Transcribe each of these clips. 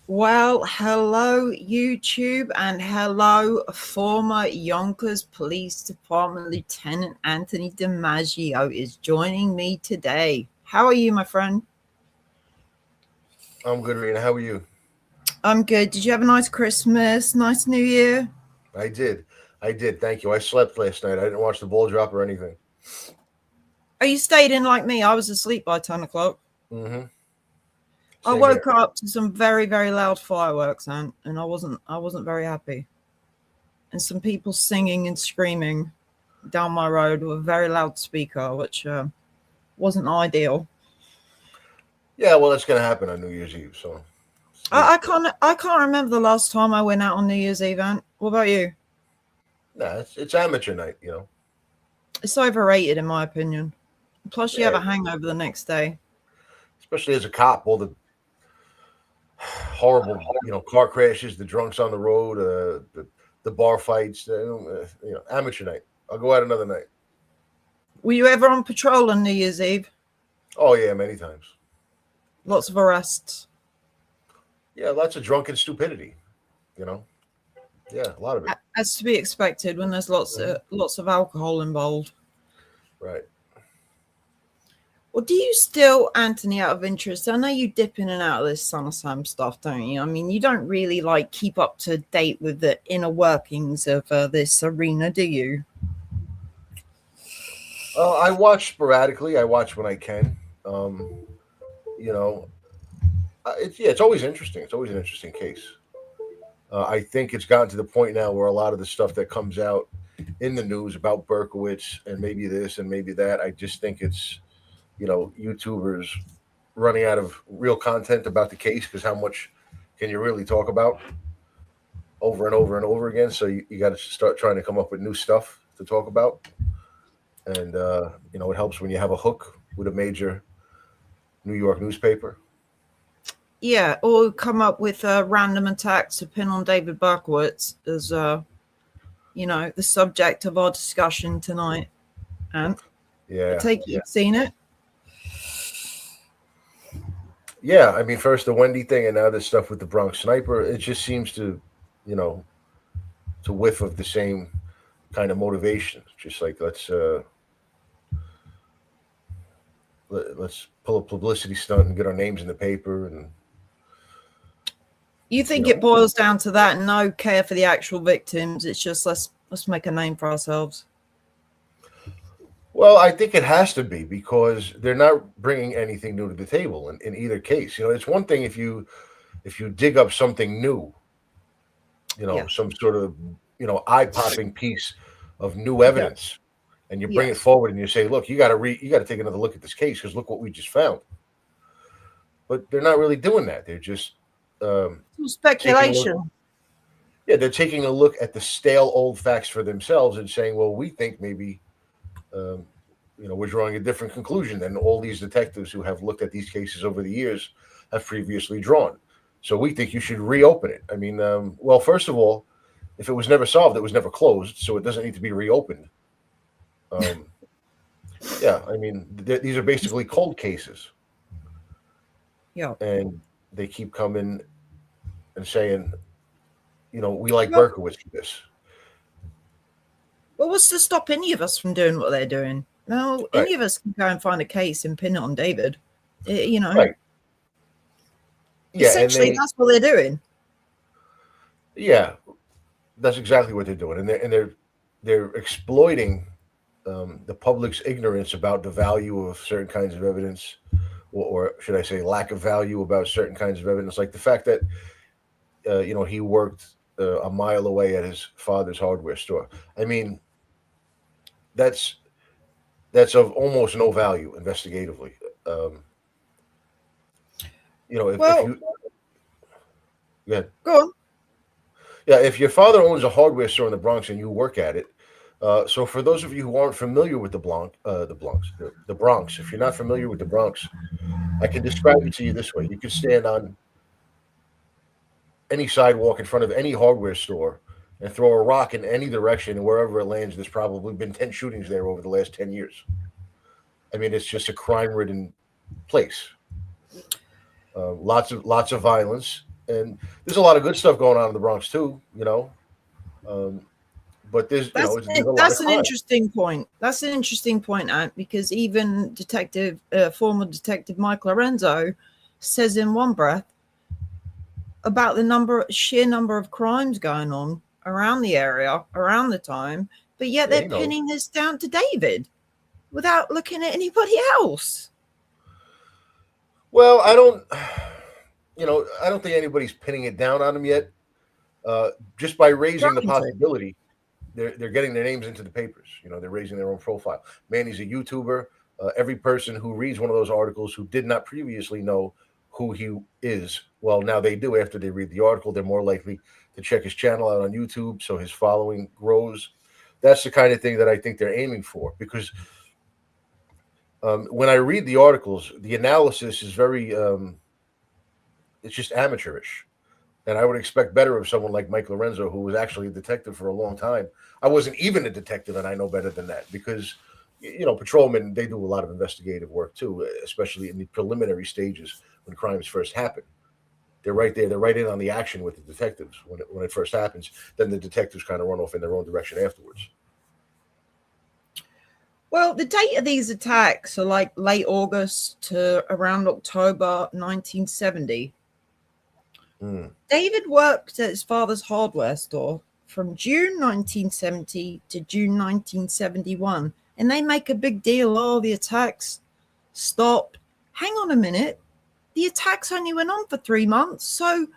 Well, hello, YouTube, and hello, former Yonkers Police Department Lieutenant Anthony DiMaggio is joining me today. How are you, my friend? I'm good, Rena. How are you? I'm good. Did you have a nice Christmas, nice New Year? I did. I did. Thank you. I slept last night. I didn't watch the ball drop or anything. Oh, you stayed in like me. I was asleep by 10 o'clock. Mm-hmm. I Same woke here. up to some very, very loud fireworks, and I wasn't very happy. And some people singing and screaming down my road with a very loud speaker, which wasn't ideal. Yeah, well, that's gonna happen on New Year's Eve. So it's to be expected. I can't remember the last time I went out on New Year's Eve. Ant. What about you? Nah, it's amateur night. It's overrated in my opinion. Plus, you have Yeah, a hangover the next day. especially as a cop, all the horrible, car crashes, the drunks on the road, the bar fights. Amateur night. I'll go out another night. Were you ever on patrol on New Year's Eve? Oh yeah, many times. Lots of arrests. Yeah, lots of drunken stupidity. You know. Yeah, a lot of it. As to be expected when there's Mhm. lots of alcohol involved. Right. Well, do you still, Anthony, out of interest? I know you dip in and out of this Son of Sam stuff, don't you? I mean, you don't really like keep up to date with the inner workings of this arena, do you? I watch sporadically. I watch when I can. Um, you know, it's always interesting. It's always an interesting case. I think it's gotten to the point now where a lot of the stuff that comes out in the news about Berkowitz and maybe this and maybe that, I just think it's YouTubers running out of real content about the case because how much can you really talk about over and over and over again? So you got to start trying to come up with new stuff to talk about, and it helps when you have a hook with a major New York newspaper. Yeah, or come up with random attacks to pin on David Berkowitz as the subject of our discussion tonight. And I Yeah, take it yeah, you've seen it. yeah. I mean, first the Wendy thing, and now this stuff with the Bronx sniper. It just seems you know, to whiff of the same kind of motivation. Just like let's pull a publicity stunt and get our names in the paper, and You you think it know. boils down to that? No care for the actual victims. It's just let's make a name for ourselves. Well, I think it has to be because they're not bringing anything new to the table in either case. It's one thing if you dig up something new, Yeah. some sort of eye popping piece of new Yeah. evidence, and you bring it Yes. forward and you say, look, you got to take another look at this case because look what we just found. But they're not really doing that. They're just Some taking a look. speculation. Yeah, they're taking a look at the stale old facts for themselves and saying, well, we think maybe um, we're drawing a different conclusion than all these detectives who have looked at these cases over the years have previously drawn. So we think you should reopen it. I mean, well, first of all, if it was never solved, it was never closed, so it doesn't need to be reopened. Um, yeah, I mean, these are basically cold cases, Yeah. and they keep coming and saying, we like Well, Berkowitz for this. well, what's to stop any of us from doing what they're doing? No, Right, any of us can go and find a case and pin it on David. You know, right. Yeah, and essentially that's what they're doing. yeah, that's exactly what they're doing, and they're exploiting the public's ignorance about the value of certain kinds of evidence, or should I say, lack of value about certain kinds of evidence, like the fact that he worked a mile away at his father's hardware store. I mean, that's that's of almost no value investigatively. Um, if Well, you yeah go on. yeah if your father owns a hardware store in the Bronx and you work at it. So, for those of you who aren't familiar with the Bronx, if you're not familiar with the Bronx, I can describe it to you this way: you could stand on any sidewalk in front of any hardware store and throw a rock in any direction, and wherever it lands, there's probably been 10 shootings there over the last 10 years. I mean, it's just a crime-ridden place. Lots of violence. And there's a lot of good stuff going on in the Bronx too, um, but there's a lot of That's an crime. interesting point. That's an interesting point, Ant, because even former detective Mike Lorenzo says in one breath about the sheer number of crimes going on around the area around the time, but yet Yeah, they're he knows. pinning this down to David without looking at anybody else. Well, I don't think anybody's pinning it down on him yet. Just by raising the Trying to. possibility, they're getting their names into the papers. They're raising their own profile. Manny's a YouTuber. Every person who reads one of those articles who did not previously know who he is, well, now they do after they read the article. They're more likely to check his channel out on YouTube, so his following grows. That's the kind of thing that I think they're aiming for because when I read the articles, the analysis is it's just amateurish. And I would expect better of someone like Mike Lorenzo, who was actually a detective for a long time. I wasn't even a detective, and I know better than that because, patrolmen, they do a lot of investigative work too, especially in the preliminary stages when crimes first happen. They're right there. They're right in on the action with the detectives when it first happens. Then the detectives kind of run off in their own direction afterwards. Well, the date of these attacks are like late August to around October 1970. Mm, David worked at his father's hardware store from June 1970 to June 1971, and they make a big deal. Oh, the attacks stopped. Hang on a minute. The attacks only went on for 3 months, so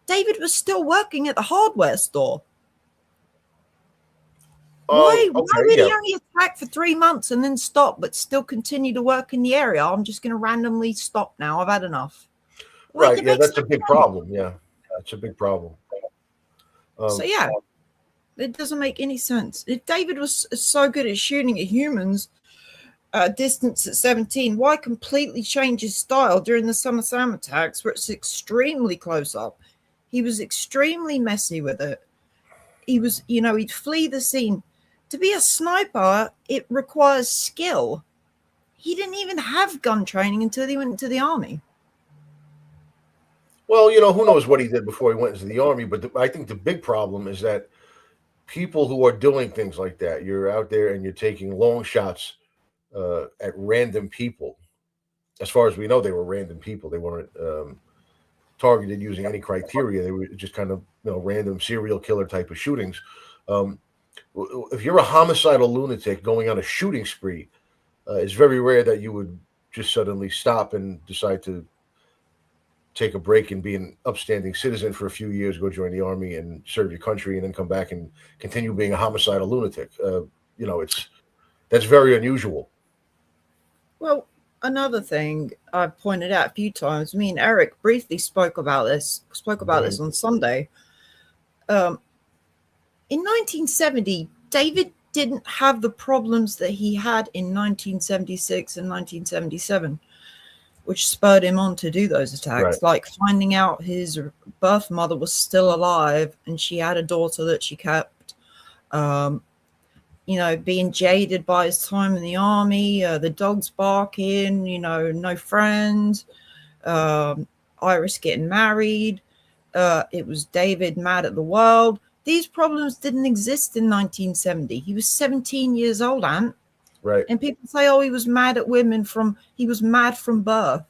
David was still working at the hardware store. Why okay, would yeah, he only attack for 3 months and then stop, but still continue to work in the area? I'm just going to randomly stop now. I've had enough. Like right, it yeah, makes that's a no big sense. problem. Yeah, that's a big problem. So Um, yeah, it doesn't make any sense. If David was so good at shooting at humans at a distance at 17, why completely change his style during the Summer Sam attacks, where it's extremely close up? He was extremely messy with it. He'd flee the scene. To be a sniper, it requires skill. He didn't even have gun training until he went into the army. well, who knows what he did before he went into the army? But I think the big problem is that people who are doing things like that, you're out there and you're taking long shots at random people. As far as we know, they were random people. They weren't targeted using any criteria. They were just kind of random serial killer type of shootings. Um, if you're a homicidal lunatic going on a shooting spree, it's very rare that you would just suddenly stop and decide to take a break and be an upstanding citizen for a few years, go join the army and serve your country, and then come back and continue being a homicidal lunatic. It's that's very unusual. Well, another thing I've pointed out a few times, me and Eric briefly spoke about this Mhm. on Sunday. Um, in 1970, David didn't have the problems that he had in 1976 and 1977, which spurred him on to do those Right. attacks, like finding out his birth mother was still alive and she had a daughter that she kept. Um, being jaded by his time in the army, the dogs barking, no friends, um, Iris getting married. It was David mad at the world. These problems didn't exist in 1970. He was 17 years old, Ant. Right. And people say, oh, he was mad from birth.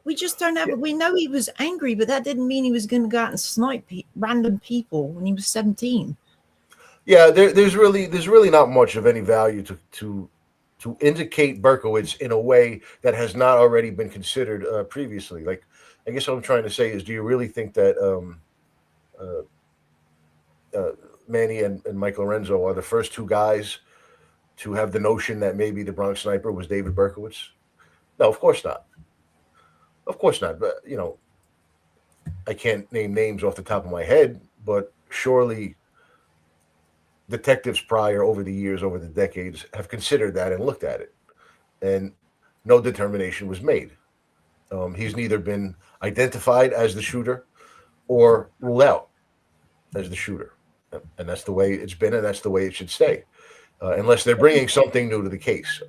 We just don't have Yeah. it. We know he was angry, but that didn't mean he was going to go out and snipe random people when he was 17. Yeah, there's really not much of any value to indicate Berkowitz in a way that has not already been considered previously. Like, I guess what I'm trying to say is, do you really think that uh, uh, Manny and Mike Lorenzo are the first two guys to have the notion that maybe the Bronx Sniper was David Berkowitz? No, of course not. Of course not. But I can't name names off the top of my head, but surely detectives prior over the years, over the decades, have considered that and looked at it, and no determination was made. He's neither been identified as the shooter or ruled out as the shooter, and that's the way it's been, and that's the way it should stay, unless they're bringing something new to the case.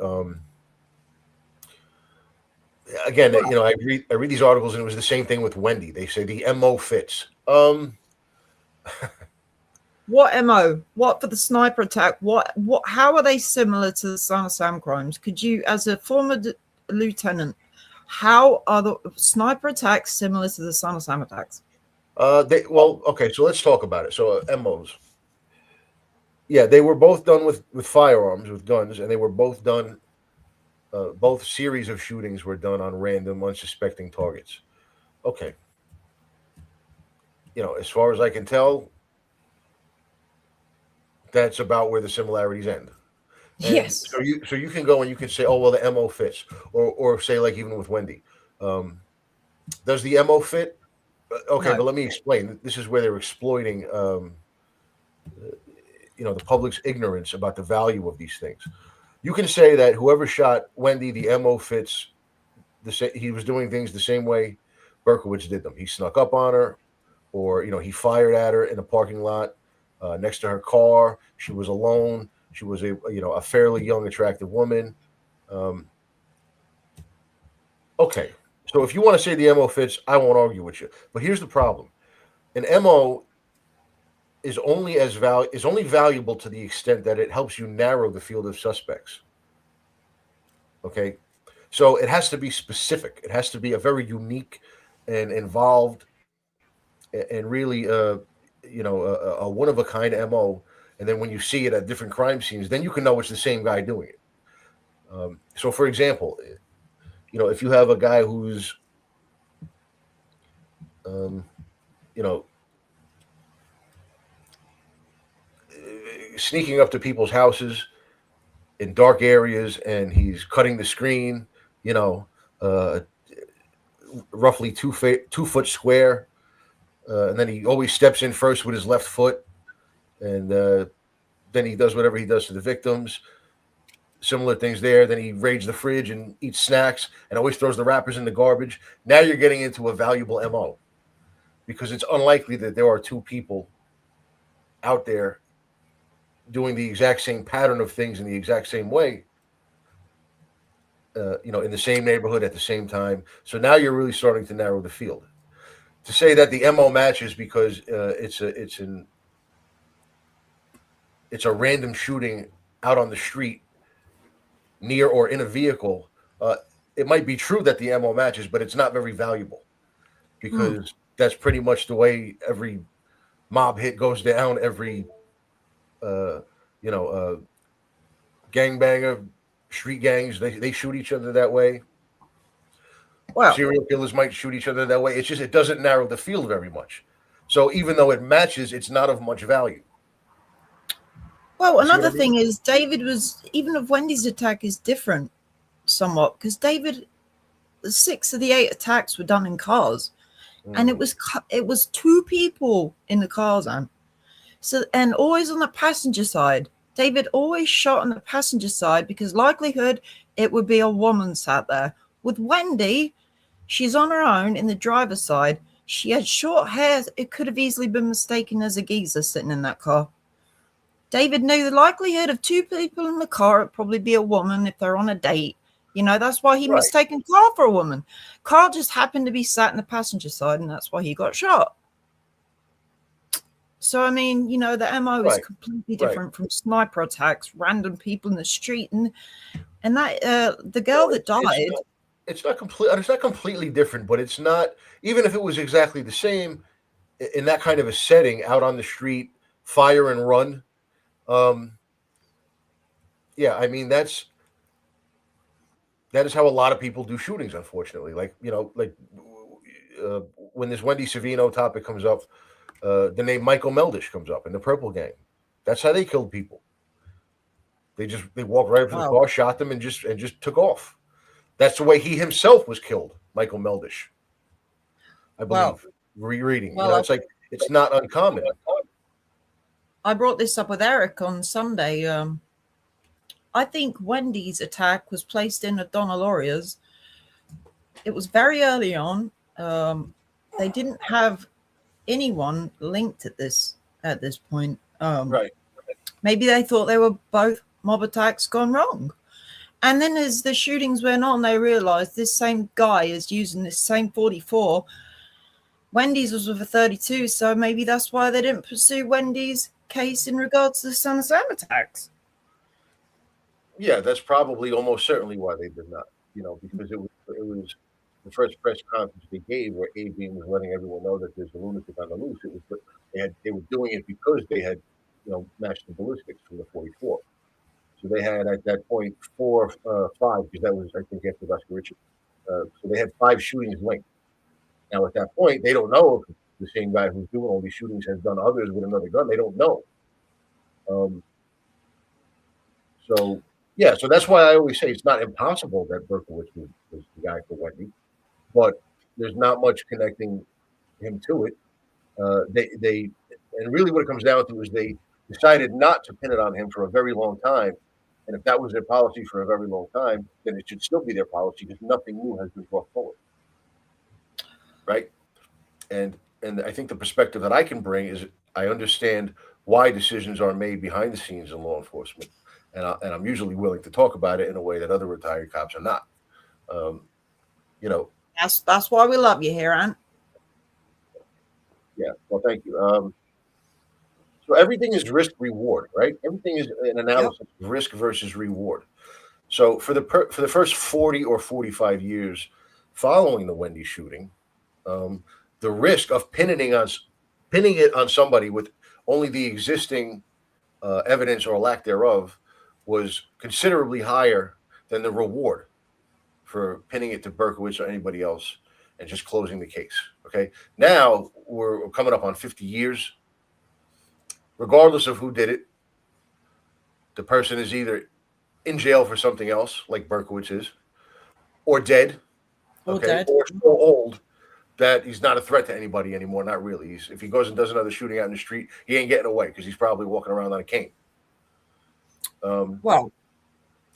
again, I read these articles, and it was the same thing with Wendy. They say the MO fits. What MO? What for the sniper attack? What? How are they similar to the Son of Sam crimes? Could you, as a former lieutenant, how are the sniper attacks similar to the Son of Sam attacks? Okay, so let's talk about it. So MOs, yeah, they were both done with firearms, with guns, and they were both done. Both series of shootings were done on random, unsuspecting targets. Okay, as far as I can tell, that's about where the similarities end. And Yes. so you can go and you can say, oh well, the MO fits, or say like even with Wendy, um, does the MO fit? Okay, No. but let me explain. This is where they're exploiting, the public's ignorance about the value of these things. You can say that whoever shot Wendy, the MO fits. He was doing things the same way Berkowitz did them. He snuck up on her, or he fired at her in a parking lot next to her car. She was alone. She was a fairly young, attractive woman. Um, okay, so if you want to say the MO fits, I won't argue with you. But here's the problem: an MO is only valuable to the extent that it helps you narrow the field of suspects. Okay, so it has to be specific. It has to be a very unique and involved and really a one of a kind MO. And then when you see it at different crime scenes, then you can know it's the same guy doing it. So, for example, if you have a guy who's um, you know sneaking up to people's houses in dark areas, and he's cutting the screen, you know, uh, roughly 2 foot square, and then he always steps in first with his left foot, and then he does whatever he does to the victims. Similar things there. Then he raids the fridge and eats snacks, and always throws the wrappers in the garbage. Now you're getting into a valuable MO, because it's unlikely that there are two people out there doing the exact same pattern of things in the exact same way, in the same neighborhood at the same time. So now you're really starting to narrow the field. To say that the MO matches because it's a random shooting out on the street, near or in a vehicle, it might be true that the MO matches, but it's not very valuable, Hmm. because that's pretty much the way every mob hit goes down. Every uh, you know gangbanger, street gangs, they shoot each other that way. Well, Serial killers might shoot each other that way. It's just it doesn't narrow the field very much. So even though it matches, it's not of much value. well, You see what I another mean? thing is David was, even if Wendy's attack is different somewhat, because David, the 6 of the 8 attacks were done in cars, and Mm, it was two people in the cars, and so, and always on the passenger side. David always shot on the passenger side because likelihood it would be a woman sat there. With Wendy, she's on her own in the driver's side. She had short hair. It could have easily been mistaken as a geezer sitting in that car. David knew the likelihood of two people in the car would probably be a woman if they're on a date. That's why he right, mistaken Carl for a woman. Carl just happened to be sat in the passenger side, and that's why he got shot. So, I mean, the MO is right, completely right. different from sniper attacks, random people in the street, and that the No, girl that died. it's not completely different, but it's not. Even if it was exactly the same in that kind of a setting, out on the street, fire and run. Um, yeah, I mean that is how a lot of people do shootings. Unfortunately, uh, when this Wendy Savino topic comes up, the name Michael Meldish comes up in the Purple Gang. That's how they killed people. They walked right up to the Wow. car, shot them, and just took off. That's the way he himself was killed, Michael Meldish, I Well, believe. Rereading, well, it's like it's not uncommon. I brought this up with Eric on Sunday. I think Wendy's attack was placed in at Donna Lauria's. It was very early on. They didn't have anyone linked at this point. Right. Maybe they thought they were both mob attacks gone wrong. And then as the shootings went on, they realized this same guy is using this same 44. Wendy's was with a 32, so maybe that's why they didn't pursue Wendy's case in regards to the Son of Sam attacks. Yeah, that's probably almost certainly why they did not. Because it was the first press conference they gave where A Beam was letting everyone know that there's a lunatic on the loose. It was they were doing it because they had matched the ballistics from the 44. So they had at that point five, because that was, I think, after Oscar Richard. So they had five shootings linked. Now at that point, they don't know if the same guy who's doing all these shootings has done others with another gun. They don't know. Um, so yeah, so that's why I always say it's not impossible that Berkowitz was the guy for Wendy, but there's not much connecting him to it. They and really what it comes down to is they decided not to pin it on him for a very long time. And if that was their policy for a very long time, then it should still be their policy because nothing new has been brought forward, right? And I think the perspective that I can bring is I understand why decisions are made behind the scenes in law enforcement, and I'm usually willing to talk about it in a way that other retired cops are not. Um, you know, That's why we love you here, Ant. yeah. Well, thank you. So everything is risk reward, right? Everything is an Yep. analysis of risk versus reward. So for the first 40 or 45 years following the Wendy shooting, um, the risk of pinning it on somebody with only the existing evidence or lack thereof was considerably higher than the reward for pinning it to Berkowitz or anybody else and just closing the case. Okay, now we're coming up on 50 years. Regardless of who did it, the person is either in jail for something else, like Berkowitz is, or dead, All okay, dead. or so old that he's not a threat to anybody anymore. Not really. If he goes and does another shooting out in the street, he ain't getting away because he's probably walking around on a cane. Well,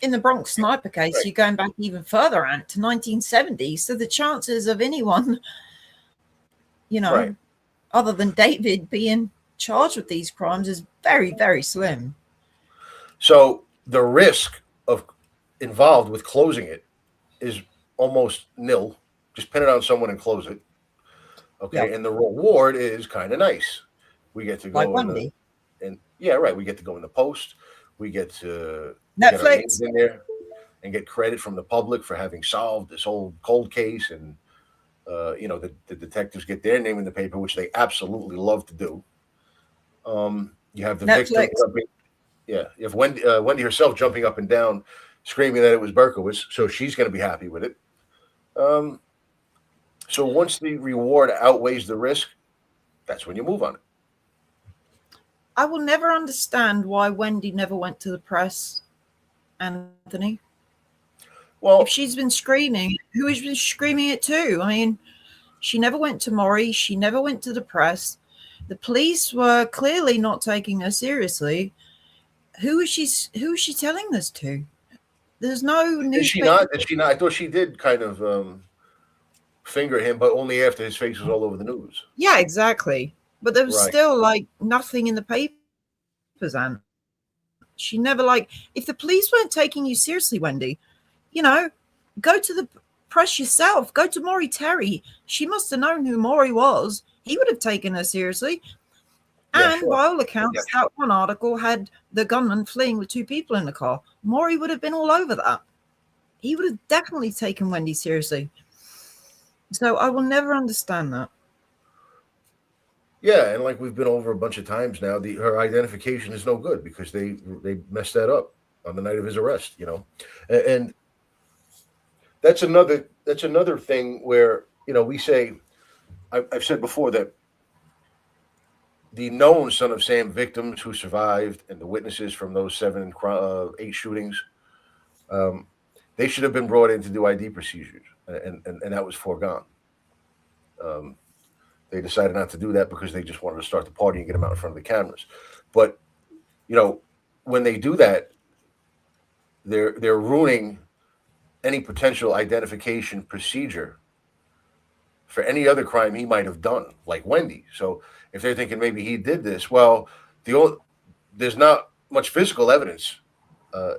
in the Bronx sniper case, Right, you're going back even further, Ant, to 1970. So the chances of anyone, you right. know, other than David being charged with these crimes is very, very slim. So the risk of involved with closing it is almost nil. Just pin it on someone and close it. Okay, Yep. and the reward is kind of nice. We get to Like go in the Wendy. and yeah, right. We get to go in the post. We get to get our names Netflix. in there and get credit from the public for having solved this old cold case. And the detectives get their name in the paper, which they absolutely love to do. You have the victim Netflix. jumping. Yeah, you have Wendy herself jumping up and down, screaming that it was Berkowitz, so she's going to be happy with it. Um, so once the reward outweighs the risk, that's when you move on it. I will never understand why Wendy never went to the press, Anthony. If Well, she's been screaming, who has been screaming it to? I mean, she never went to Maury. She never went to the press. The police were clearly not taking her seriously. Who is she telling this to? There's no did she newspaper. not? Did she not? I thought she did kind of finger him, but only after his face was all over the news. Yeah, exactly. But there was Right. still like nothing in the papers, and she never like if the police weren't taking you seriously, Wendy, you know, go to the press yourself. Go to Maury Terry. She must have known who Maury was. He would have taken her seriously. Yeah, And sure. by all accounts, that one article had the gunman fleeing with two people in the car. Maury would have been all over that. He would have definitely taken Wendy seriously. So I will never understand that. Yeah, and like we've been over a bunch of times now, her identification is no good because they messed that up on the night of his arrest. And that's another thing where we say I've said before that the known Son of Sam victims who survived and the witnesses from those 8 shootings, um, they should have been brought in to do ID procedures, and that was foregone. Um, they decided not to do that because they just wanted to start the party and get them out in front of the cameras. But you know, when they do that, they're ruining any potential identification procedure for any other crime he might have done, like Wendy. So if they're thinking maybe he did this, well, there's not much physical evidence uh,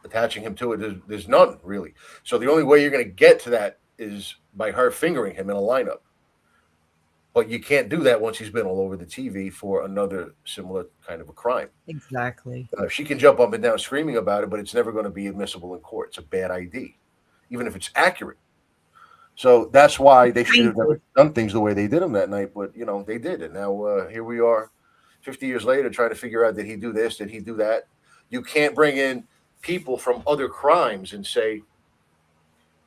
attaching him to it. There's none really. So the only way you're going to get to that is by her fingering him in a lineup. But you can't do that once he's been all over the TV for another similar kind of a crime. Exactly. She can jump up and down screaming about it, but it's never going to be admissible in court. It's a bad ID, even if it's accurate. So that's why they should have never Painful. done things the way they did them that night. But they did, and now here we are, 50 years later, trying to figure out, did he do this? Did he do that? You can't bring in people from other crimes and say,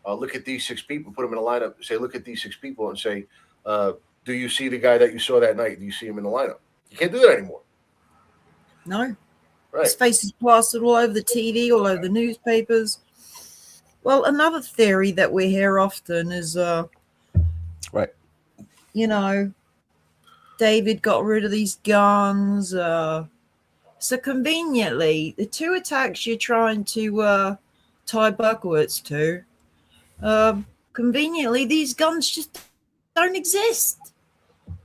look at these six people, put them in a lineup. Say, look at these six people, and say, uh, do you see the guy that you saw that night? Do you see him in the lineup? You can't do that anymore, No. right? His face is plastered all over the TV, all over the newspapers. Well, another theory that we hear often is, Right. you know, David got rid of these guns. So conveniently, the two attacks you're trying to tie Berkowitz to, conveniently, these guns just don't exist.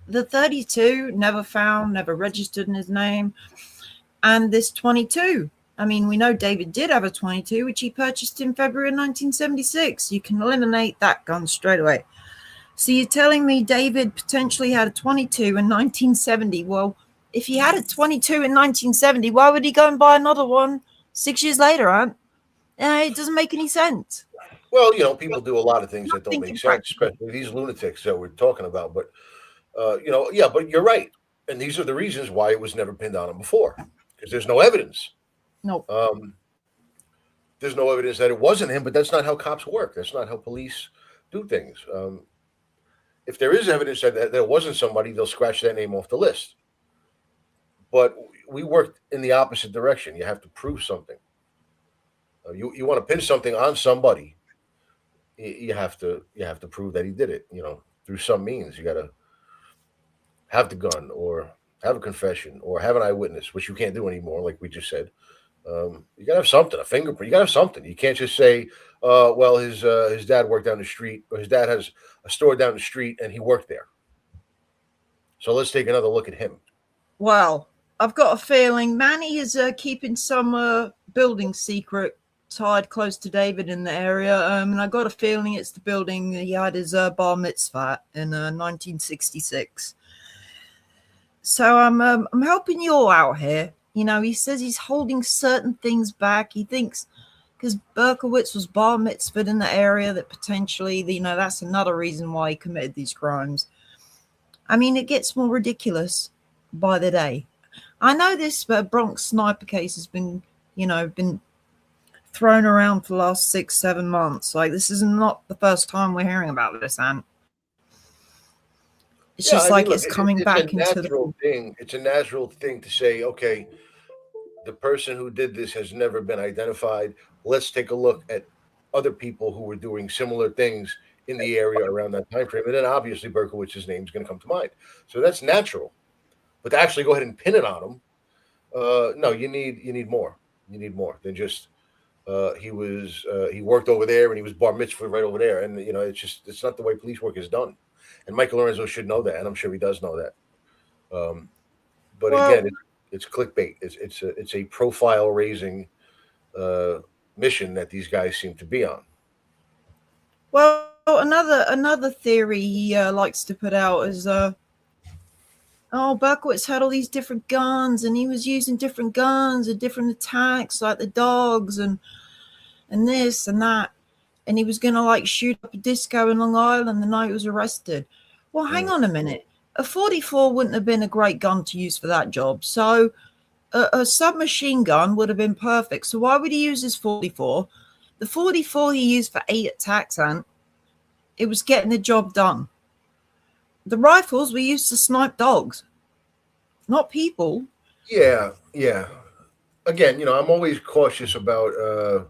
The 32 never found, never registered in his name, and this 22. I mean, we know David did have a 22, which he purchased in February of 1976. You can eliminate that gun straight away. So you're telling me David potentially had a 22 in 1970? Well, if he had a 22 in 1970, why would he go and buy another one 6 years later, Aunt? It doesn't make any sense. Well, people do a lot of things Not that don't make thinking sense, practically. especially these lunatics that we're talking about. But yeah, but you're right, and these are the reasons why it was never pinned on him before, because there's no evidence. No. There's no evidence that it wasn't him, but that's not how cops work. That's not how police do things. If there is evidence that there wasn't somebody, they'll scratch that name off the list. But we worked in the opposite direction. You have to prove something. You want to pin something on somebody, you have to prove that he did it. Through some means. You got to have the gun, or have a confession, or have an eyewitness, which you can't do anymore, like we just said. You got to have something, a fingerprint. You got to have something. You can't just say, well, his dad worked down the street, or his dad has a store down the street, and he worked there. So let's take another look at him. Well, I've got a feeling Manny is keeping some building secret tied close to David in the area, and I got a feeling it's the building he had his bar mitzvah in 1966. So I'm helping you all out here. He says he's holding certain things back. He thinks because Berkowitz was bar mitzvahed in the area that potentially, that's another reason why he committed these crimes. I mean, it gets more ridiculous by the day. I know this Bronx sniper case has been thrown around for the last 6-7 months. Like, this is not the first time we're hearing about this, and it's Yeah, just I mean, like look, it's coming it's a back into the. natural thing. It's a natural thing to say, okay, the person who did this has never been identified. Let's take a look at other people who were doing similar things in the area around that time frame, and then obviously Berkowitz's name is going to come to mind. So that's natural. But to actually go ahead and pin it on him, no, you need more. You need more than just he worked over there and he was bar mitzvah right over there, and it's not the way police work is done. And Michael Lorenzo should know that, and I'm sure he does know that. But Well, again, it's clickbait. It's a profile raising mission that these guys seem to be on. well, another theory he likes to put out is Berkowitz had all these different guns, and he was using different guns and different attacks, like the dogs and this and that. And he was going to shoot up a disco in Long Island the night he was arrested. Well, hang on a minute. A 44 wouldn't have been a great gun to use for that job. So a submachine gun would have been perfect. So why would he use his 44? The 44 he used for 8 attacks, and it was getting the job done. The rifles were used to snipe dogs, not people. Yeah, yeah. Again, I'm always cautious about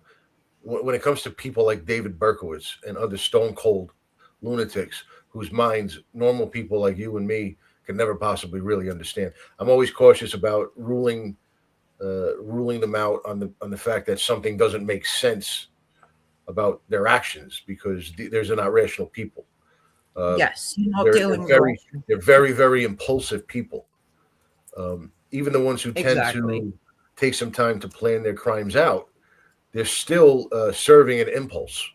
when it comes to people like David Berkowitz and other stone cold lunatics whose minds normal people like you and me can never possibly really understand. I'm always cautious about ruling them out on the fact that something doesn't make sense about their actions, because there's an irrational people. Yes, you're not They're, they're dealing very with. they're very very impulsive people. Even the ones who tend Exactly. to take some time to plan their crimes out, they're still serving an impulse.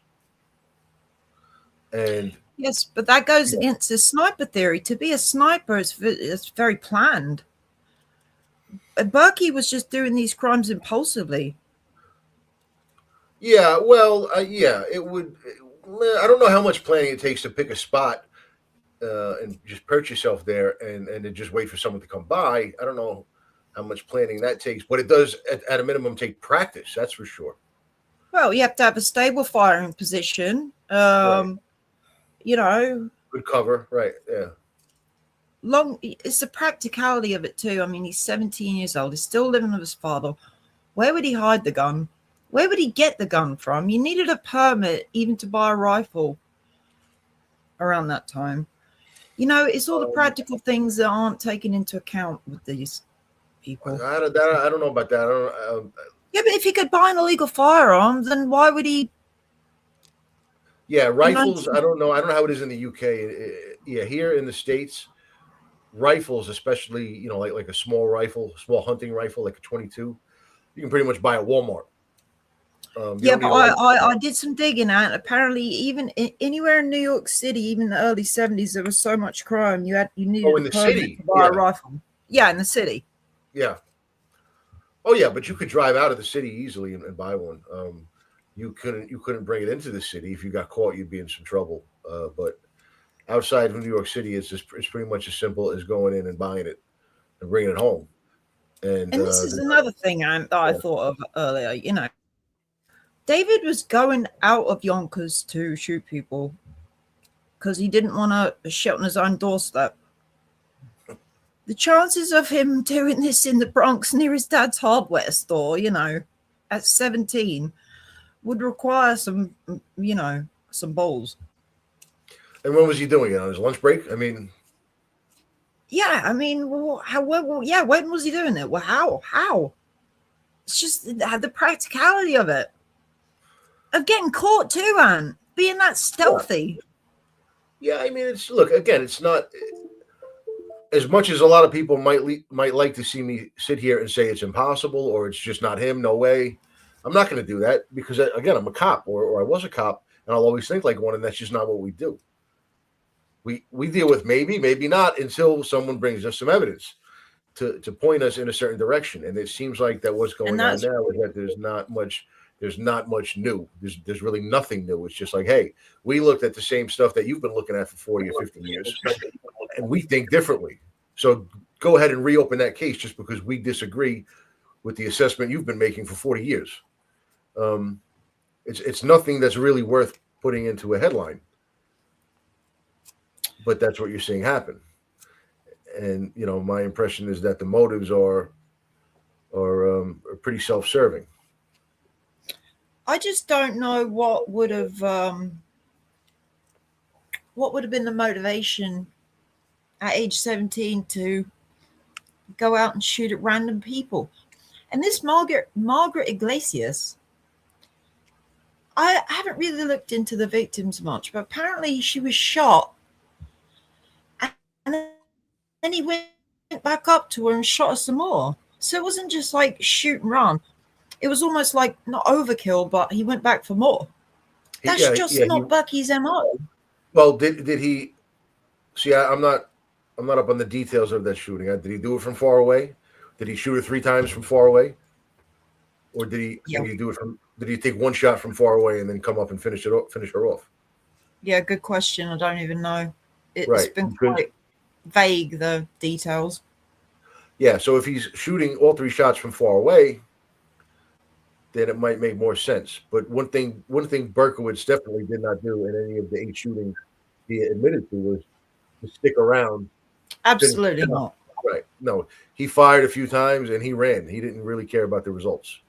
And Yes, but that goes yeah, against the sniper theory. To be a sniper is very planned. Berkey was just doing these crimes impulsively. yeah, well, yeah, it would. I don't know how much planning it takes to pick a spot and just perch yourself there and then just wait for someone to come by. I don't know how much planning that takes, but it does at a minimum take practice. That's for sure. Well, you have to have a stable firing position. Right. You know, Good cover. Right. Yeah. long. It's the practicality of it too. I mean, he's 17 years old. He's still living with his father. Where would he hide the gun? Where would he get the gun from? You needed a permit even to buy a rifle around that time. It's all the Um, practical things that aren't taken into account with these people. I don't know about that. I don't. Yeah, but if he could buy an illegal firearm, then why would he? Yeah, In rifles. 19- I don't know. I don't know how it is in the UK. Yeah, here in the states, rifles, especially like a small rifle, small hunting rifle, like a 22, you can pretty much buy at Walmart. You Yeah, don't but need a I license. did some digging out. Apparently, even anywhere in New York City, even in the early 70s, there was so much crime. You Oh, needed a in the permit city, to buy a yeah, rifle. Yeah, in the city. yeah. Oh, yeah, but you could drive out of the city easily and buy one. You couldn't bring it into the city. If you got caught, you'd be in some trouble. But outside of New York City, it's pretty much as simple as going in and buying it and bringing it home. And And this is another thing I yeah. thought of earlier. David was going out of Yonkers to shoot people because he didn't want to shit on his own doorstep. The chances of him doing this in the Bronx near his dad's hardware store, at 17, would require some balls. And when was he doing it on his lunch break? I mean, Yeah, I mean, yeah, when was he doing it? Well, how? It's just the practicality of getting caught too, and being that yeah, stealthy. yeah. I mean, it's look again. It's not as much as a lot of people might like to see me sit here and say it's impossible or it's just not him. No way. I'm not going to do that because again, I'm a cop or I was a cop, and I'll always think like one, and that's just not what we do. We deal with maybe, maybe not until someone brings us some evidence to point us in a certain direction. And it seems like that what's And going on that's now is that there's not much new. There's really nothing new. It's just like, hey, we looked at the same stuff that you've been looking at for 40 or 50 years, and we think differently. So go ahead and reopen that case just because we disagree with the assessment you've been making for 40 years. Um, it's nothing that's really worth putting into a headline, but that's what you're seeing happen. And my impression is that the motives are pretty self-serving. I just don't know what would have been the motivation at age 17 to go out and shoot at random people. And this Margaret Iglesias, I haven't really looked into the victims much, but apparently she was shot, and then he went back up to her and shot her some more. So it wasn't just like shoot and run. It was almost like not overkill, but he went back for more. That's Yeah, just yeah. not Bucky's MO. Well, did he see? I'm not up on the details of that shooting. Did he do it from far away? Did he shoot her 3 times from far away, or did he Yeah. did he do it from? Did he take one shot from far away and then come up and finish her off? Yeah, good question. I don't even know. It's Right. been Because quite vague, the details. yeah. So if he's shooting all 3 shots from far away, then it might make more sense. But one thing Berkowitz definitely did not do in any of the 8 shootings he admitted to was to stick around, finish Absolutely the job. not. Right. No, he fired a few times and he ran. He didn't really care about the results.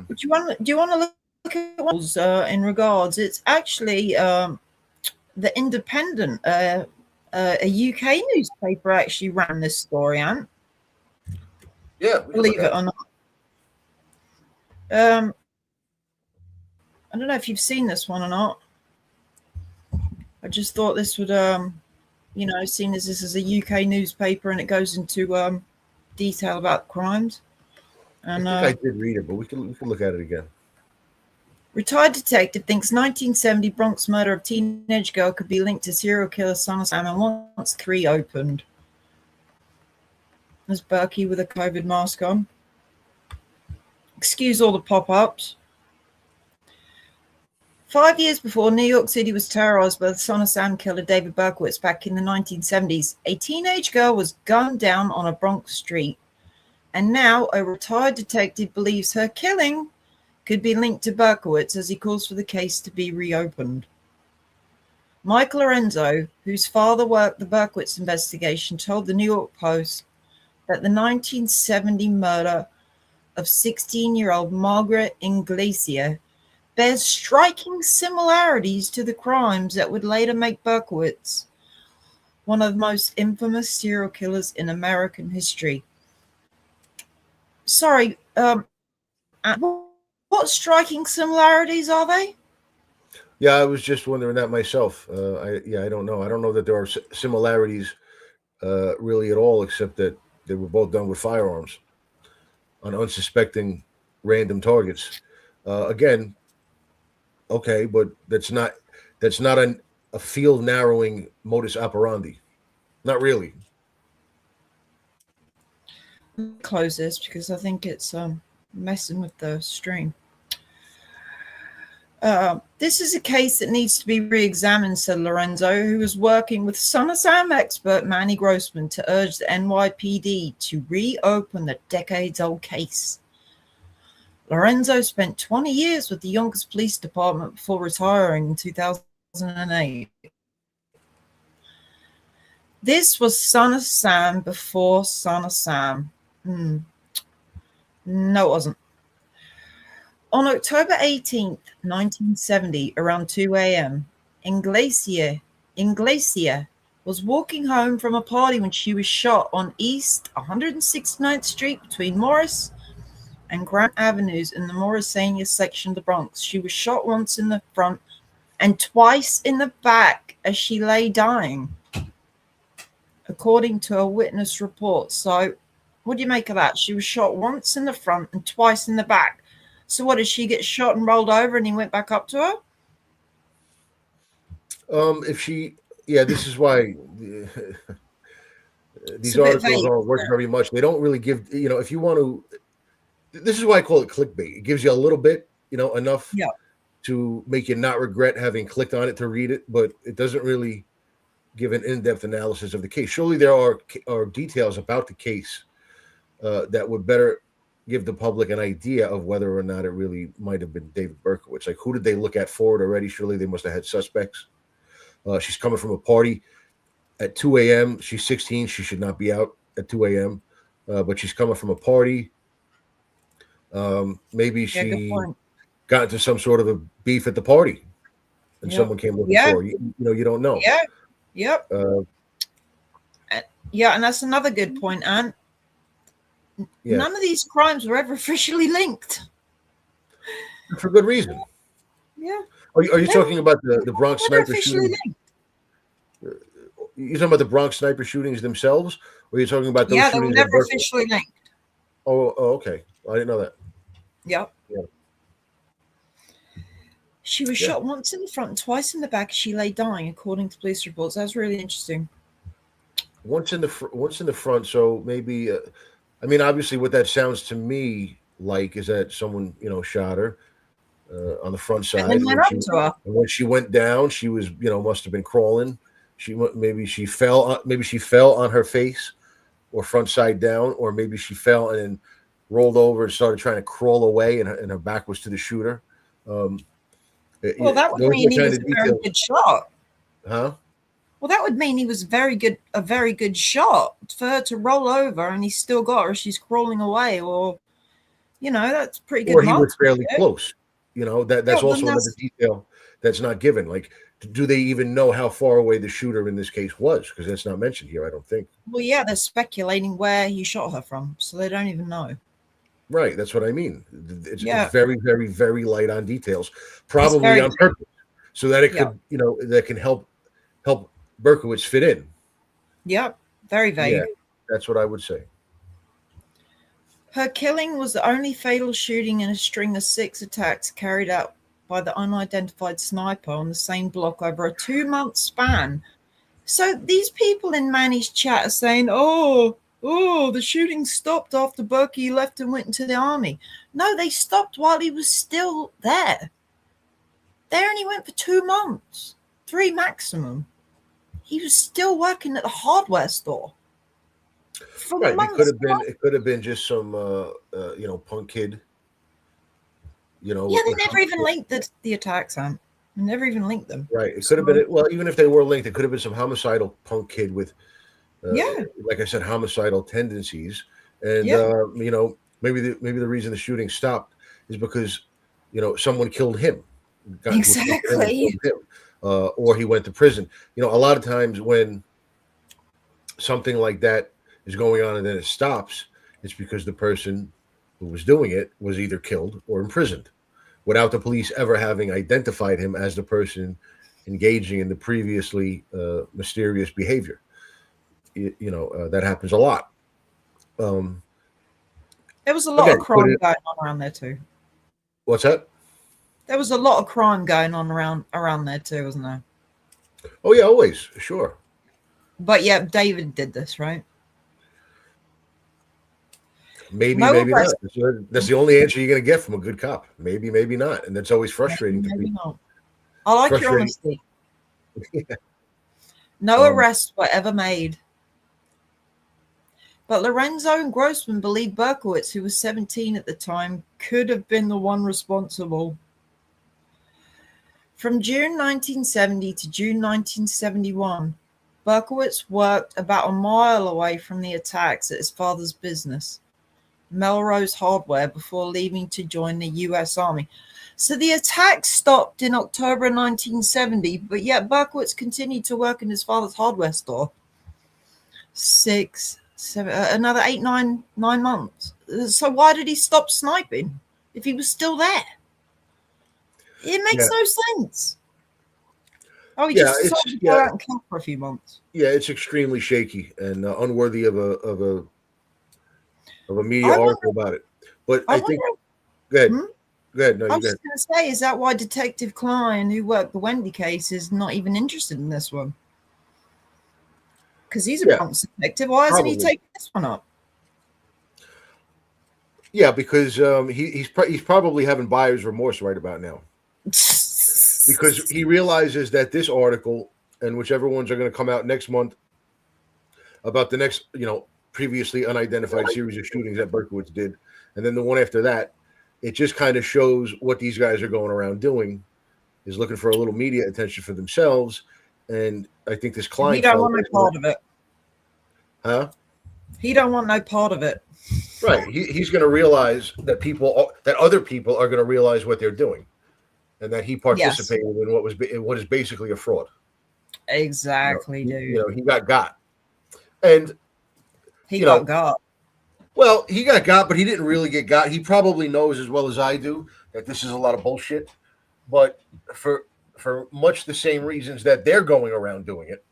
But do you want to look at what in regards? It's actually the Independent, a UK newspaper, actually ran this story, and Yeah, we can look believe it at it. or not. Um, I don't know if you've seen this one or not. I just thought this would, seeing as this is a UK newspaper and it goes into detail about crimes. I And think I did read it, but we could look at it again. retired detective thinks 1970 Bronx murder of teenage girl could be linked to serial killer son of Sam and wants three opened. There's Berkey with a COVID mask on. Excuse all the pop-ups. 5 years before New York City was terrorized by the Son of Sam killer David Berkowitz back in the 1970s, a teenage girl was gunned down on a Bronx street. And now a retired detective believes her killing could be linked to Berkowitz as he calls for the case to be reopened. Mike Lorenzo, whose father worked the Berkowitz investigation, told the New York Post that the 1970 murder of 16-year-old Margaret Inglesia bears striking similarities to the crimes that would later make Berkowitz one of the most infamous serial killers in American history. Sorry, what striking similarities are they? Yeah, I was just wondering that myself. I don't know. I don't know that there are similarities really at all, except that they were both done with firearms on unsuspecting random targets. Again, okay, but that's not a field narrowing modus operandi. Not really. Close this because I think it's messing with the stream. This is a case that needs to be re-examined, said Lorenzo, who was working with Son of Sam expert Manny Grossman to urge the NYPD to reopen the decades-old case. Lorenzo spent 20 years with the Yonkers Police Department before retiring in 2008. This was Son of Sam before Son of Sam. No, it wasn't. On October 18th, 1970, around 2 a.m., Inglacia was walking home from a party when she was shot on East 169th Street between Morris and Grant Avenues in the Morrisania section of the Bronx. She was shot once in the front and twice in the back as she lay dying, according to a witness report. So what do you make of that? She was shot once in the front and twice in the back. So what, did she get shot and rolled over and he went back up to her? If she, yeah, this is why It's these a bit articles vague. aren't worth very much. They don't really give, if you want to, this is why I call it clickbait. It gives you a little bit, enough Yeah. to make you not regret having clicked on it to read it, but it doesn't really give an in-depth analysis of the case. Surely there are details about the case that would better give the public an idea of whether or not it really might have been David Berkowitz. Like, who did they look at for it already? Surely they must have had suspects. She's coming from a party at 2 a.m. She's 16. She should not be out at 2 a.m. But she's coming from a party. Maybe Yeah, good she point. got into some sort of a beef at the party and Yep. someone came looking Yeah. for her. You don't know. Yeah. Yep. Uh, Yeah, and that's another good point, Anne. yeah, None of these crimes were ever officially linked. for good reason. Yeah. Are you They talking about the Bronx were never sniper officially shooting? linked. You're talking about the Bronx sniper shootings themselves, or are you talking about those Yeah, they were shootings at never Berkeley? officially linked. Oh, okay. I didn't know that. Yep. Yeah. She was Yeah. shot once in the front and twice in the back as she lay dying, according to police reports. That's really interesting. Once in the front. So maybe, I mean, obviously, what that sounds to me like is that someone shot her on the front And side, then and went when up she to her. and when she went down, she was must have been crawling. Maybe she fell. Maybe she fell on her face, or front side down, or maybe she fell and then rolled over and started trying to crawl away, and her back was to the shooter. Well, that would Those are mean the he kind was of a very details, good shot. huh? Well, that would mean he was a very good shot for her to roll over and he's still got her. She's crawling away, or that's pretty good. Or he was Marksmanship. fairly close. That's Yeah, well, also another detail that's not given. Like, do they even know how far away the shooter in this case was? Because that's not mentioned here, I don't think. well, yeah, they're speculating where he shot her from, so they don't even know. Right, that's what I mean. It's Yeah, very, very, very light on details, it's probably very on purpose, so that it yeah, could, that can help Berkowitz fit in. yeah, very Yeah, vague. that's what I would say. Her killing was the only fatal shooting in a string of 6 attacks carried out by the unidentified sniper on the same block over a 2-month span. So these people in Manny's chat are saying, the shooting stopped after Berkey left and went into the army. No, they stopped while he was still there. They only went for 2 months, 3 maximum. He was still working at the hardware store for Right. months. It could have been just some punk kid. Yeah, they never even linked the attacks, They never even linked them. Right. It could have been, well, even if they were linked, it could have been some homicidal punk kid with, Yeah. like I said, homicidal tendencies. And, Yeah. maybe the reason the shooting stopped is because, someone killed him. Exactly. Killed him, or he went to prison. A lot of times when something like that is going on and then it stops, it's because the person who was doing it was either killed or imprisoned without the police ever having identified him as the person engaging in the previously mysterious behavior. That happens a lot. There was a lot Again, of crime going on around there too. what's that? There was a lot of crime going on around there too, wasn't there? Oh yeah, always, sure. But yeah, David did this, right? Maybe, maybe not. That's the only answer you're going to get from a good cop. Maybe, maybe not, and that's always frustrating. Maybe not. I like your honesty. Yeah. No arrests were ever made. But Lorenzo and Grossman believed Berkowitz, who was 17 at the time, could have been the one responsible. From June 1970 to June 1971, Berkowitz worked about a mile away from the attacks at his father's business, Melrose Hardware, before leaving to join the U.S. Army. So the attack stopped in October 1970, but yet Berkowitz continued to work in his father's hardware store. 6, 7, another 8, 9 months. So why did he stop sniping if he was still there? It makes no sense. Oh, he just decided to go out and camp for a few months. Yeah, it's extremely shaky and unworthy of a media article about it. But I think, go ahead. Go ahead. No, I was just going to say, is that why Detective Klein, who worked the Wendy case, is not even interested in this one? Because he's a Bronx detective. Why hasn't he taken this one up? Yeah, because he's probably having buyer's remorse right about now. Because he realizes that this article and whichever ones are going to come out next month about the next, previously unidentified series of shootings that Berkowitz did, and then the one after that, it just kind of shows what these guys are going around doing, is looking for a little media attention for themselves. And I think this Klein, he don't want no part of it. Huh? He don't want no part of it. Right. He's going to realize that other people are going to realize what they're doing, and that he participated in what is basically a fraud. Exactly, dude. He got, and he got. Well, he got, but he didn't really get got. He probably knows as well as I do that this is a lot of bullshit. But for much the same reasons that they're going around doing it,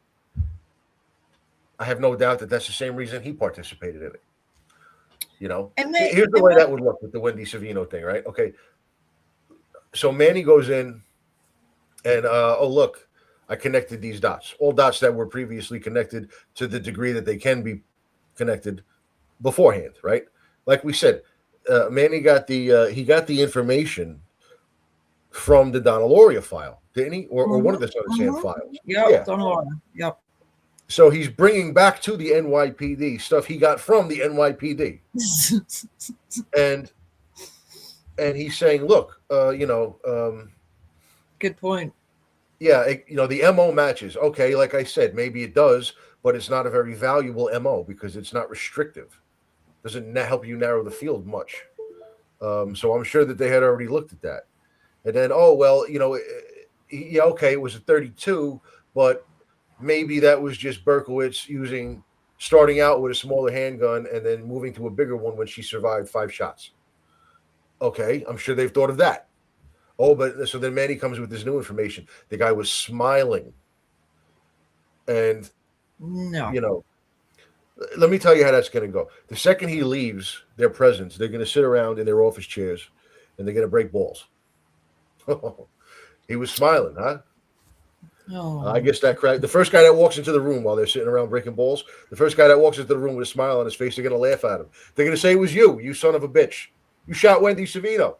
I have no doubt that that's the same reason he participated in it. Here's the way that would look with the Wendy Savino thing, right? Okay. So Manny goes in and, look, I connected these dots, all dots that were previously connected to the degree that they can be connected beforehand, right? Like we said, Manny got the information from the Donna Lauria file, didn't he? Or one of the Son of Sam files. Yeah, Donna Lauria. Yep. So he's bringing back to the NYPD stuff he got from the NYPD, and he's saying, "Look, good point. Yeah, the MO matches. Okay, like I said, maybe it does, but it's not a very valuable MO because it's not restrictive. Doesn't help you narrow the field much. So I'm sure that they had already looked at that, and then okay, it was a 32, but maybe that was just Berkowitz starting out with a smaller handgun and then moving to a bigger one when she survived 5 shots. Okay, I'm sure they've thought of that. Oh, but so then Manny comes with this new information. The guy was smiling. And, Let me tell you how that's going to go. The second he leaves their presence, they're going to sit around in their office chairs and they're going to break balls. He was smiling, huh? I Oh, guess that crack. The first guy that walks into the room while they're sitting around breaking balls, the first guy that walks into the room with a smile on his face, they're going to laugh at him. They're going to say it was you, you son of a bitch. You shot Wendy Savino.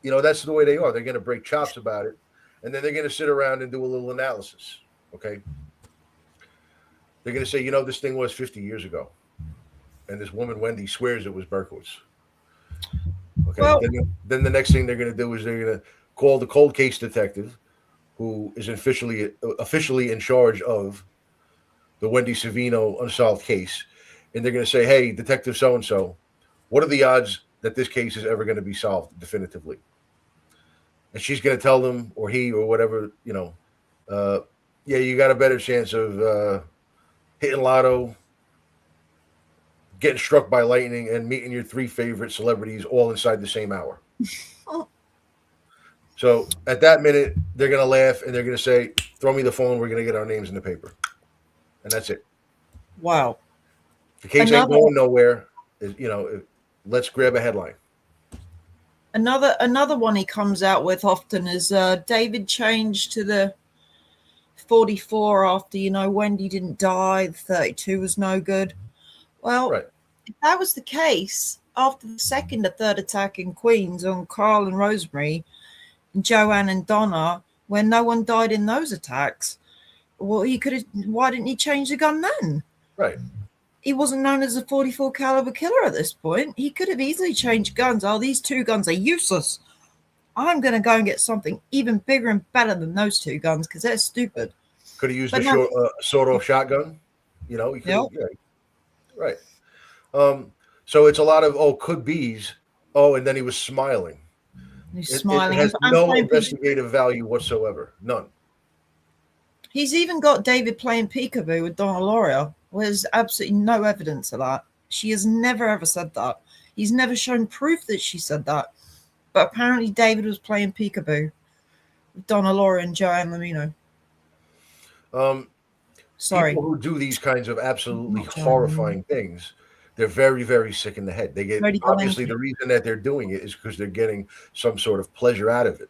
That's the way they are. They're going to break chops about it, and then they're going to sit around and do a little analysis. Okay. They're going to say, this thing was 50 years ago, and this woman Wendy swears it was Berkowitz. Okay. well, Then the next thing they're going to do is they're going to call the cold case detective, who is officially in charge of the Wendy Savino unsolved case, and they're going to say, "Hey, Detective So and So, what are the odds that this case is ever going to be solved definitively?" And she's going to tell them, or he, or whatever, yeah, you got a better chance of hitting lotto, getting struck by lightning, and meeting your three favorite celebrities all inside the same hour. So at that minute, they're going to laugh and they're going to say, "Throw me the phone. We're going to get our names in the paper." And that's it. wow. The case ain't Another going nowhere. Let's grab a headline. another one he comes out with often is David changed to the 44 after Wendy didn't die. The 32 was no good. Well, Right. if that was the case, after the second or third attack in Queens on Carl and Rosemary, and Joanne and Donna, when no one died in those attacks, well, he could have. Why didn't he change the gun then? Right. He wasn't known as a 44 caliber killer at this point. He could have easily changed guns. Oh, these two guns are useless. I'm going to go and get something even bigger and better than those two guns because they're stupid. Could have used But a no, sawed-off shotgun. He could yep. have. Yeah. Right. So it's a lot of could be's. Oh, and then he was smiling. He's It smiling. has I'm no playing investigative value whatsoever. None. He's even got David playing peekaboo with Donna Laura. There's absolutely no evidence of that. She has never ever said that. He's never shown proof that she said that. But apparently David was playing peekaboo with Donna Laura and Joanne Lamino. Sorry. People who do these kinds of absolutely Not Joanne. horrifying things, they're very, very sick in the head. They get Jodie obviously Valenti. the reason that they're doing it is because they're getting some sort of pleasure out of it.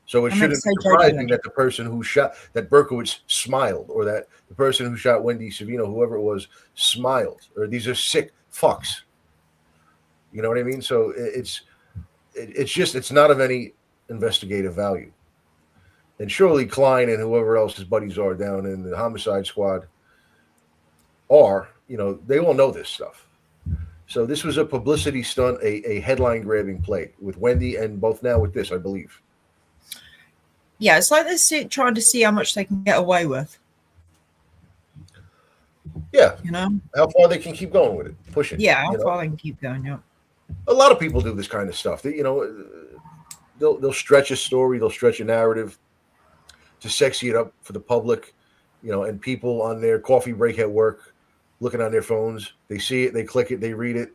So it I meant to shouldn't be say Jodie surprising Valenti. that the person who shot that Berkowitz smiled, or that the person who shot Wendy Savino, whoever it was, smiled. Or these are sick fucks. You know what I mean? So it's not of any investigative value. And surely Klein and whoever else his buddies are down in the homicide squad they all know this stuff. So this was a publicity stunt, a headline grabbing play with Wendy, and both now with this, I believe. Yeah, it's like they're trying to see how much they can get away with. Yeah. How far they can keep going with it, push it. Yeah, how far they can keep going. Yeah. A lot of people do this kind of stuff. They'll stretch a story, they'll stretch a narrative to sexy it up for the public, and people on their coffee break at work, looking on their phones, they see it, they click it, they read it.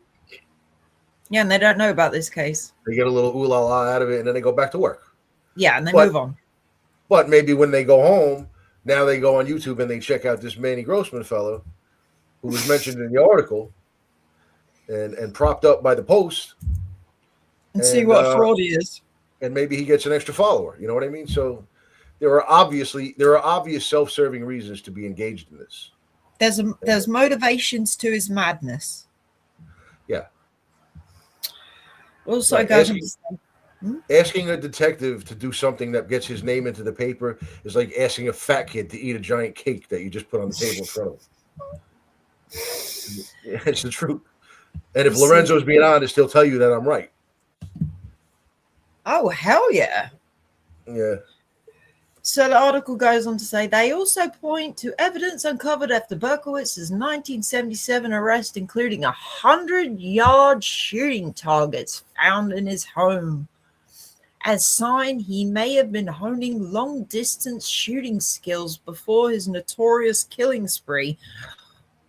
Yeah, and they don't know about this case. They get a little ooh la la out of it, and then they go back to work. Yeah, and they move on. But maybe when they go home, now they go on YouTube and they check out this Manny Grossman fellow who was mentioned in the article and propped up by the Post. And see what a fraud he is. And maybe he gets an extra follower. You know what I mean? So there are obvious self-serving reasons to be engaged in this. There's motivations to his madness. Yeah. Also, right. goes Asking a detective to do something that gets his name into the paper is like asking a fat kid to eat a giant cake that you just put on the table in front of him. It's the truth. And if Lorenzo's being honest, he'll tell you that I'm right. Oh, hell yeah. Yeah. So the article goes on to say they also point to evidence uncovered after Berkowitz's 1977 arrest, including 100-yard shooting targets found in his home. As sign he may have been honing long-distance shooting skills before his notorious killing spree.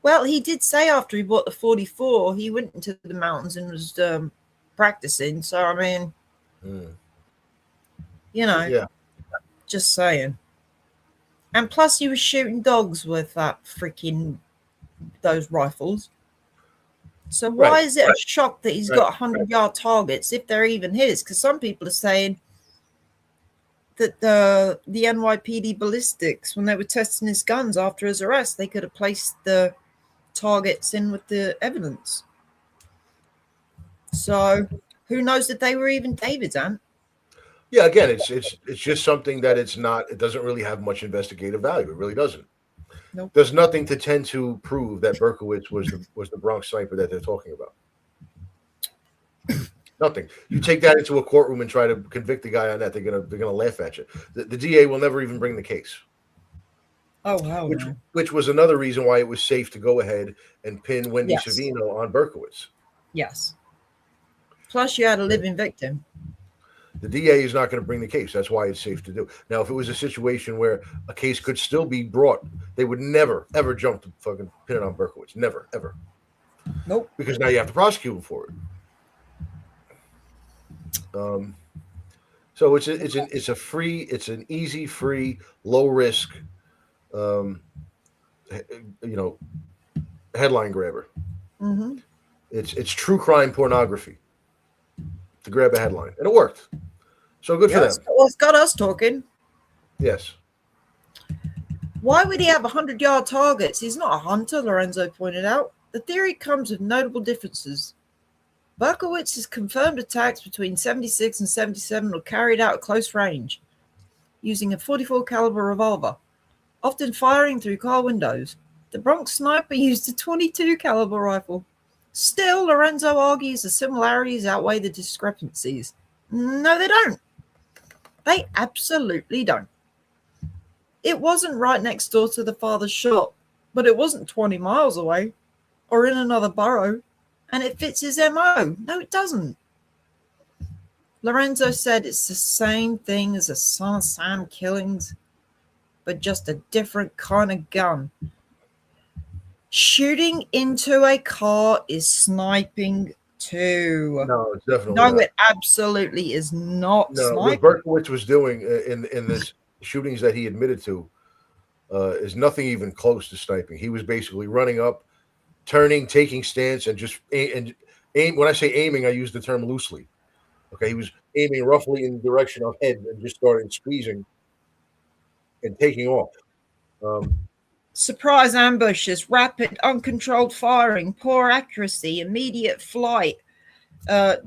Well, he did say after he bought the 44, he went into the mountains and was practicing. So, I mean, yeah. Just saying. And plus, he was shooting dogs with that freaking those rifles. So why Right. is it a shock that he's Right. got 100-yard targets if they're even his? Because some people are saying that the NYPD ballistics, when they were testing his guns after his arrest, they could have placed the targets in with the evidence. So who knows that they were even David's, Ant? Yeah. Again, it's just something that it's not. It doesn't really have much investigative value. It really doesn't. Nope. There's nothing to tend to prove that Berkowitz was the Bronx sniper that they're talking about. Nothing. You take that into a courtroom and try to convict the guy on that, they're gonna laugh at you. The DA will never even bring the case. Oh, hell Which no. which was another reason why it was safe to go ahead and pin Wendy Yes. Savino on Berkowitz. Yes. Plus, you had a living victim. The DA is not going to bring the case. That's why it's safe to do. Now, if it was a situation where a case could still be brought, they would never, ever jump to fucking pin it on Berkowitz. Never, ever. Nope. Because now you have to prosecute him for it. So it's an easy, free, low risk, um, headline grabber. Mm-hmm. It's true crime pornography to grab a headline, and it worked. So good for them. Well, it's got us talking. Yes. Why would he have 100-yard targets? He's not a hunter, Lorenzo pointed out. The theory comes with notable differences. Berkowitz's confirmed attacks between 76 and 77 were carried out at close range, using a 44 caliber revolver, often firing through car windows. The Bronx sniper used a 22 caliber rifle. Still, Lorenzo argues the similarities outweigh the discrepancies. No, they don't. They absolutely don't. It wasn't right next door to the father's shop, but it wasn't 20 miles away or in another borough, and it fits his MO. No, it doesn't. Lorenzo said it's the same thing as the Son of Sam killings, but just a different kind of gun. Shooting into a car is sniping too. No, it's definitely No, not. it absolutely is not No, sniping. what Berkowitz was doing in this shootings that he admitted to is nothing even close to sniping. He was basically running up, turning, taking stance, and just aim. When I say aiming, I use the term loosely. Okay, he was aiming roughly in the direction of head and just started squeezing and taking off. Surprise ambushes, rapid, uncontrolled firing, poor accuracy, immediate flight,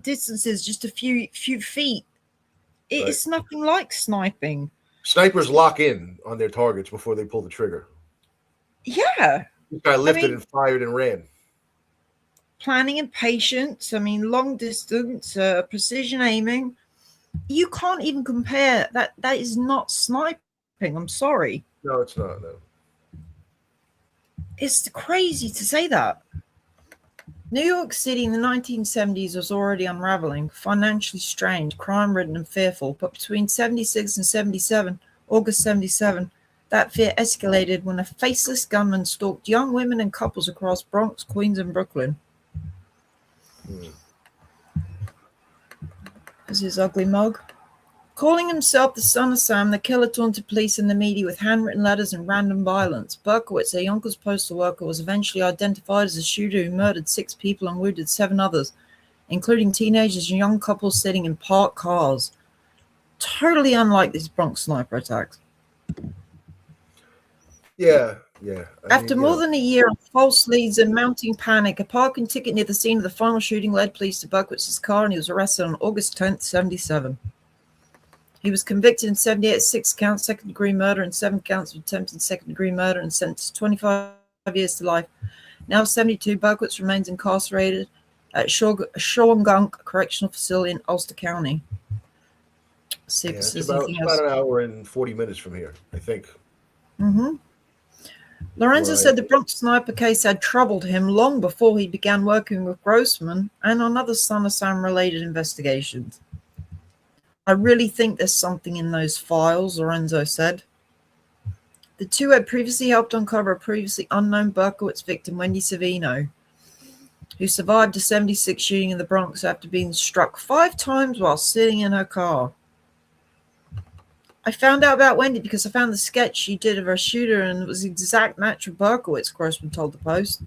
distances just a few feet. It's nothing like sniping. Snipers lock in on their targets before they pull the trigger. Yeah. This guy lifted and fired and ran. Planning and patience. I mean, long distance, precision aiming. You can't even compare that. That is not sniping. I'm sorry. No, it's not. No. It's crazy to say that. New York City in the 1970s was already unraveling, financially strained, crime-ridden and fearful, but between 76 and 77, August 77, that fear escalated when a faceless gunman stalked young women and couples across Bronx, Queens and Brooklyn. This is his ugly mug. Calling himself the Son of Sam, the killer taunted police and the media with handwritten letters and random violence. Berkowitz, a Yonkers postal worker, was eventually identified as a shooter who murdered 6 people and wounded 7 others, including teenagers and young couples sitting in parked cars. Totally unlike these Bronx sniper attacks. Yeah. After more than a year of false leads and mounting panic, a parking ticket near the scene of the final shooting led police to Berkowitz's car, and he was arrested on August 10th, 77. He was convicted in 78 of 6 counts, second-degree murder, and 7 counts of attempted second-degree murder, and sentenced to 25 years to life. Now 72, Berkowitz remains incarcerated at Shawangunk Correctional Facility in Ulster County. See if it's about an hour and 40 minutes from here, I think. Lorenzo said the Bronx sniper case had troubled him long before he began working with Grossman and on other Son of Sam-related investigations. I really think there's something in those files, Lorenzo said. The two had previously helped uncover a previously unknown Berkowitz victim, Wendy Savino, who survived a 76 shooting in the Bronx after being struck 5 times while sitting in her car. I found out about Wendy because I found the sketch she did of her shooter and it was the exact match of Berkowitz, Grossman told the Post.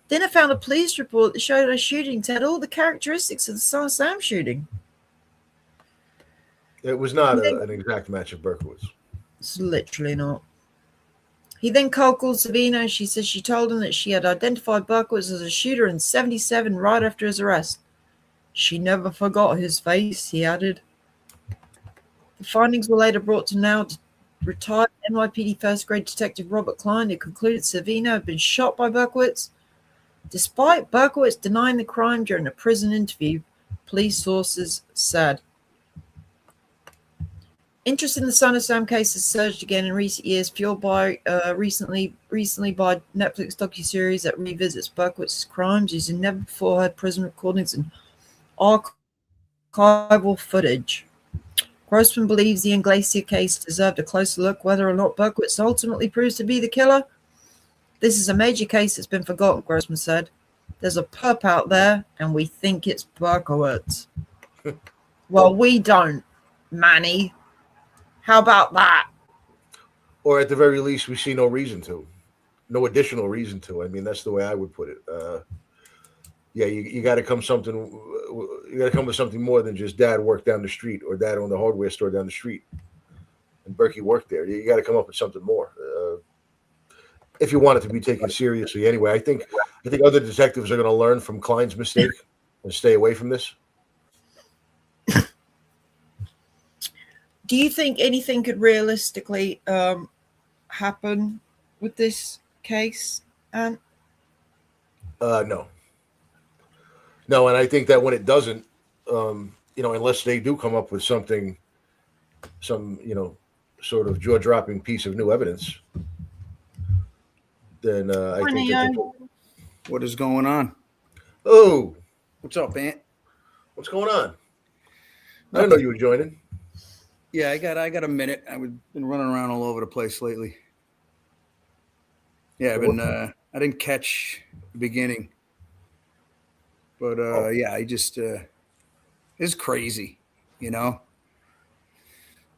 Then I found a police report that showed her shooting had all the characteristics of the Son of Sam shooting. It was not an exact match of Berkowitz. It's literally not. He then cold called Savino and she says she told him that she had identified Berkowitz as a shooter in 1977 right after his arrest. She never forgot his face, he added. The findings were later brought to now retired NYPD first grade detective Robert Klein, who concluded Savino had been shot by Berkowitz. Despite Berkowitz denying the crime during a prison interview, police sources said. Interest in the Son of Sam case has surged again in recent years, fueled by recently by Netflix docuseries that revisits Berkowitz's crimes using never before heard prison recordings and archival footage. Grossman believes the Inglacier case deserved a closer look, whether or not Berkowitz ultimately proves to be the killer. This is a major case that's been forgotten, Grossman said. There's a perp out there, and we think it's Berkowitz. Well, we don't, Manny. How about that? Or at the very least, we see no reason to. No additional reason to. I mean, that's the way I would put it. Yeah, you got to come something. You got to come with something more than just dad worked down the street or dad owned the hardware store down the street, and Berkey worked there. You got to come up with something more if you want it to be taken seriously. Anyway, I think other detectives are going to learn from Klein's mistake and stay away from this. Do you think anything could realistically happen with this case, Ant? No, and I think that when it doesn't, unless they do come up with some sort of jaw-dropping piece of new evidence, then I think that what is going on? Oh, what's up, Ant? What's going on? I didn't know you were joining. Yeah, I got a minute. I've been running around all over the place lately. Yeah, I didn't catch the beginning, but yeah, I just it's crazy, you know.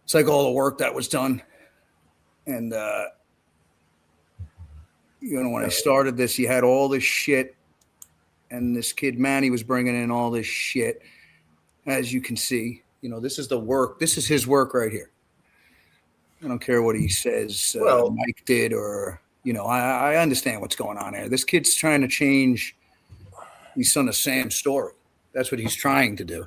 It's like all the work that was done, and when I started this, you had all this shit, and this kid Manny was bringing in all this shit, as you can see. This is the work. This is his work right here. I don't care what he says Mike did or, I understand what's going on here. This kid's trying to change the Son of Sam's story. That's what he's trying to do.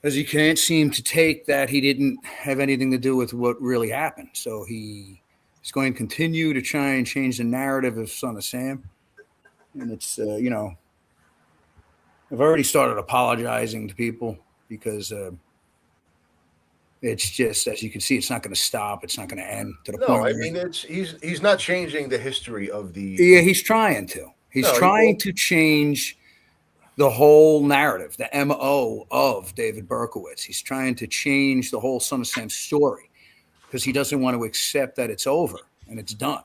Because he can't seem to take that he didn't have anything to do with what really happened. So he's going to continue to try and change the narrative of Son of Sam. And it's, I've already started apologizing to people. Because it's just, as you can see, it's not going to stop. It's not going to end to the point. No, I mean, he's not changing the history of the. Yeah, he's trying to. He's trying to change the whole narrative, the MO of David Berkowitz. He's trying to change the whole Son of Sam story because he doesn't want to accept that it's over and it's done.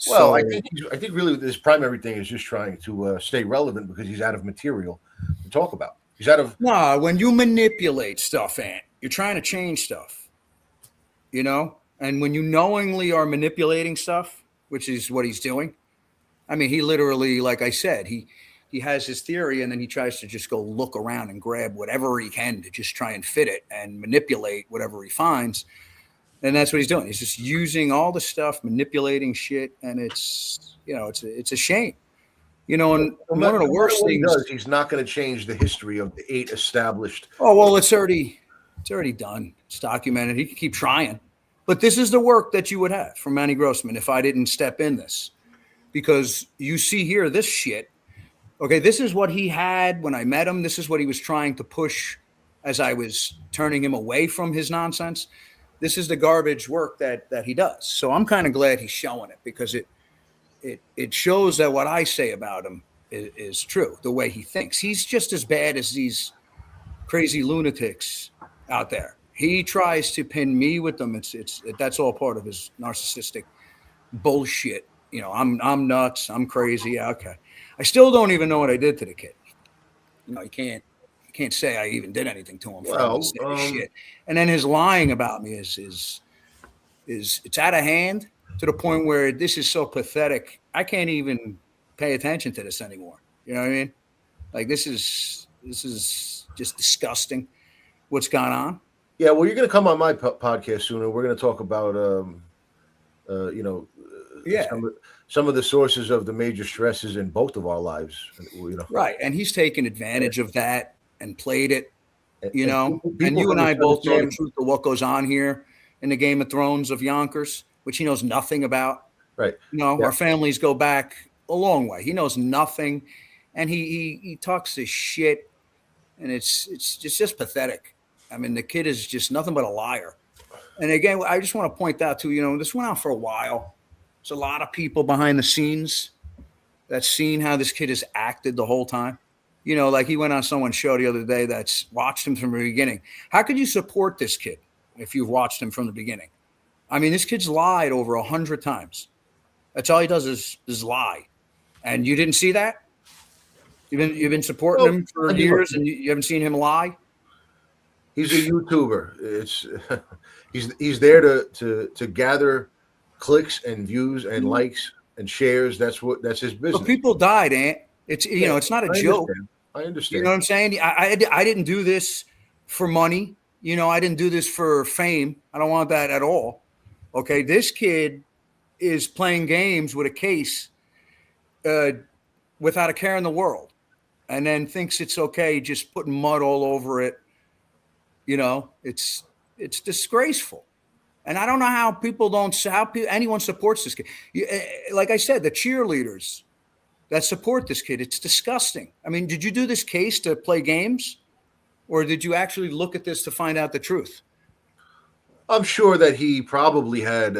Well, I think really his primary thing is just trying to stay relevant because he's out of material to talk about. He's out of when you manipulate stuff, Ant, you're trying to change stuff, and when you knowingly are manipulating stuff, which is what he's doing. I mean, he literally, like I said, he has his theory and then he tries to just go look around and grab whatever he can to just try and fit it and manipulate whatever he finds. And that's what he's doing. He's just using all the stuff, manipulating shit. And it's, it's a shame. And one of the worst things he's not going to change the history of the 8 established. Oh, well, it's already done. It's documented. He can keep trying. But this is the work that you would have from Manny Grossman if I didn't step in this. Because you see here this shit. Okay, this is what he had when I met him. This is what he was trying to push as I was turning him away from his nonsense. This is the garbage work that he does. So I'm kind of glad he's showing it because it shows that what I say about him is true, the way he thinks. He's just as bad as these crazy lunatics out there. He tries to pin me with them. That's all part of his narcissistic bullshit. I'm nuts. I'm crazy. Yeah, okay. I still don't even know what I did to the kid. You can't can't say I even did anything to him for him to Well, say this shit. And then his lying about me is it's out of hand to the point where this is so pathetic. I can't even pay attention to this anymore. You know what I mean? Like this is just disgusting what's gone on. yeah. Well, you're going to come on my podcast soon, and we're going to talk about, Yeah. some of the sources of the major stresses in both of our lives. Right. And he's taken advantage of that and played it, you And know. people And you from and the I both know the Son-of-Sam- truth of what goes on here in the Game of Thrones of Yonkers, which he knows nothing about. Right. You know, Yeah. our families go back a long way. He knows nothing, and he talks this shit, and it's just pathetic. I mean, the kid is just nothing but a liar. And again, I just want to point out too, you know, this went out for a while. There's a lot of people behind the scenes that's seen how this kid has acted the whole time. You know, like he went on someone's show the other day that's watched him from the beginning. How could you support this kid if you've watched him from the beginning? I mean, this kid's lied over 100 times. That's all he does is lie. And you didn't see that? You've been supporting him for years, and you haven't seen him lie? He's a YouTuber. It's he's there to gather clicks and views and likes and shares. That's his business. But people died, Ant. It's it's not a joke. I understand. You know what I'm saying? I didn't do this for money. You know, I didn't do this for fame. I don't want that at all. Okay, this kid is playing games with a case without a care in the world, and then thinks it's okay just putting mud all over it. You know, it's disgraceful. And I don't know how anyone supports this kid. Like I said, the cheerleaders that support this kid, it's disgusting. I mean, did you do this case to play games, or did you actually look at this to find out the truth? I'm sure that he probably had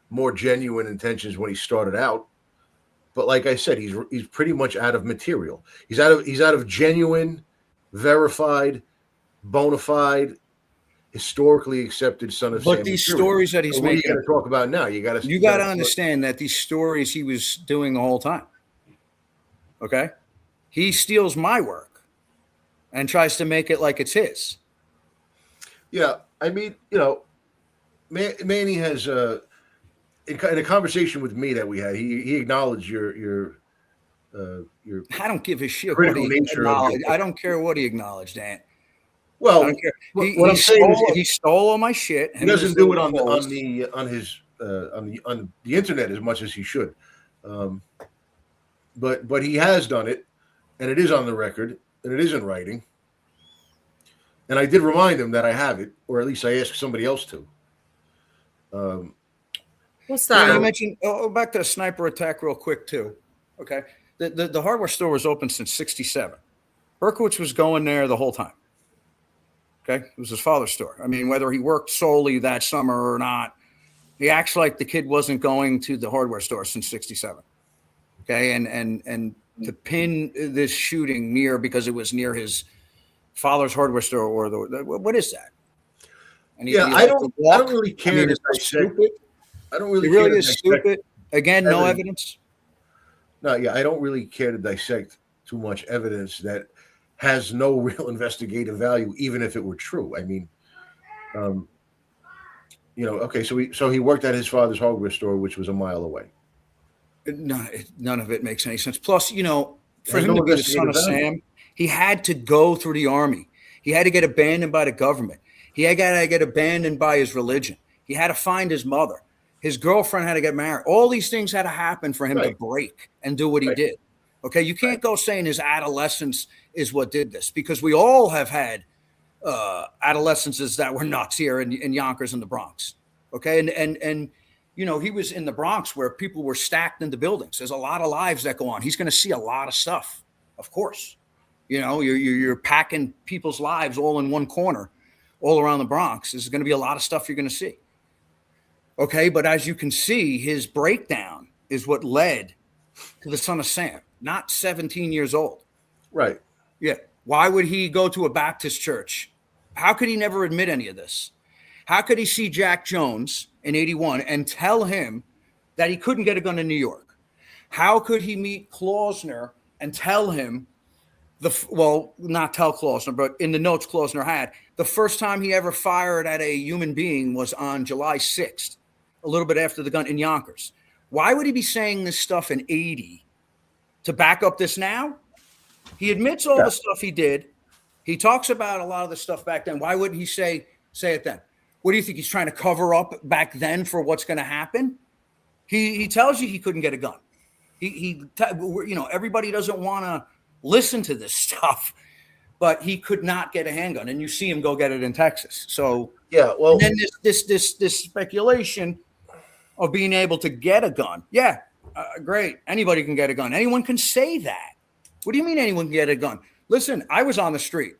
more genuine intentions when he started out, but like I said, he's pretty much out of material. He's out of genuine, verified, bona fide, historically accepted Son of Sam. But these stories that he's what making, are you going to talk about now? You got to understand that these stories he was doing the whole time. Okay, he steals my work and tries to make it like it's his. Yeah, I mean, you know, Manny has in a conversation with me that we had, he acknowledged your I don't give a shit what he nature acknowledged. I don't care what he acknowledged, Ant. Well, I don't care. What I'm saying is he stole all my shit. He doesn't do it on the internet as much as he should, but he has done it, and it is on the record, and it is in writing. And I did remind him that I have it, or at least I asked somebody else to. What's that? Yeah, you mentioned back to the sniper attack real quick too. Okay, the hardware store was open since '67. Berkowitz was going there the whole time. Okay, it was his father's store. I mean, whether he worked solely that summer or not, he acts like the kid wasn't going to the hardware store since '67. Okay, and to pin this shooting near because it was near his father's hardware store or what is that? And I don't really care to dissect. I don't really. It really is stupid. Again, no evidence. No, yeah, I don't really care to dissect too much evidence that has no real investigative value, even if it were true. I mean, you know, okay, so he worked at his father's hardware store, which was a mile away. None of it makes any sense. Plus, you know, for him to be the son of Sam, he had to go through the army. He had to get abandoned by the government. He had to get abandoned by his religion. He had to find his mother. His girlfriend had to get married. All these things had to happen for him to break and do what he did. Okay, you can't go saying his adolescence is what did this, because we all have had adolescences that were nuts here in Yonkers and the Bronx. Okay, and you know, he was in the Bronx where people were stacked into buildings. There's a lot of lives that go on. He's going to see a lot of stuff, of course. You know, you're packing people's lives all in one corner, all around the Bronx. There's going to be a lot of stuff you're going to see. Okay, but as you can see, his breakdown is what led to the son of Sam, not 17 years old. Right. Yeah. Why would he go to a Baptist church? How could he never admit any of this? How could he see Jack Jones in 81 and tell him that he couldn't get a gun in New York? How could he meet Klausner and tell him not tell Klausner, but in the notes Klausner had, the first time he ever fired at a human being was on July 6th, a little bit after the gun in Yonkers. Why would he be saying this stuff in 80 to back up this now? He admits all the stuff he did. He talks about a lot of the stuff back then. Why wouldn't he say it then? What do you think? He's trying to cover up back then for what's going to happen? He tells you he couldn't get a gun. Everybody doesn't want to listen to this stuff, but he could not get a handgun, and you see him go get it in Texas. So yeah, well, and then this speculation of being able to get a gun. Yeah, great. Anybody can get a gun. Anyone can say that. What do you mean anyone can get a gun? Listen, I was on the street.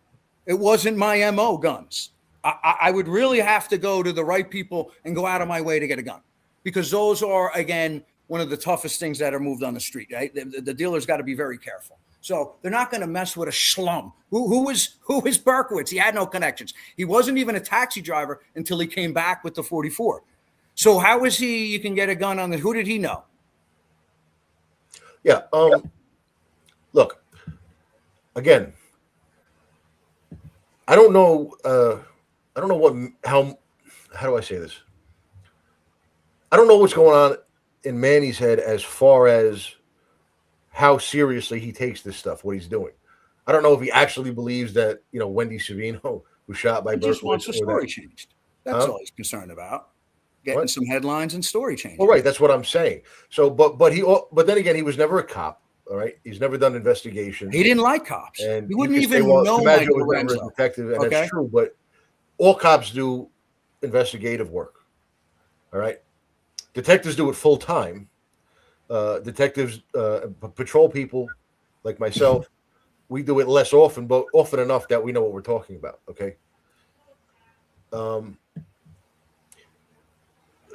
It wasn't my MO, guns. I would really have to go to the right people and go out of my way to get a gun, because those are, again, one of the toughest things that are moved on the street, right? The dealer's got to be very careful. So they're not going to mess with a schlum. Who is Berkowitz? He had no connections. He wasn't even a taxi driver until he came back with the 44. So how is he, you can get a gun on the, who did he know? Yeah. Look, again, I don't know how do I say this? I don't know what's going on in Manny's head as far as how seriously he takes this stuff, what he's doing. I don't know if he actually believes that, Wendy Savino was shot by Berkowitz. He just wants the story changed. That's all he's concerned about. Getting some headlines and story change. Well, right. That's what I'm saying. So, but then again, he was never a cop. All right. He's never done investigations. He didn't like cops. And he wouldn't even know Mike Lorenzo. Was never a detective, and that's true. But all cops do investigative work. All right. Detectives do it full time. Detectives, patrol people like myself, we do it less often, but often enough that we know what we're talking about. Okay.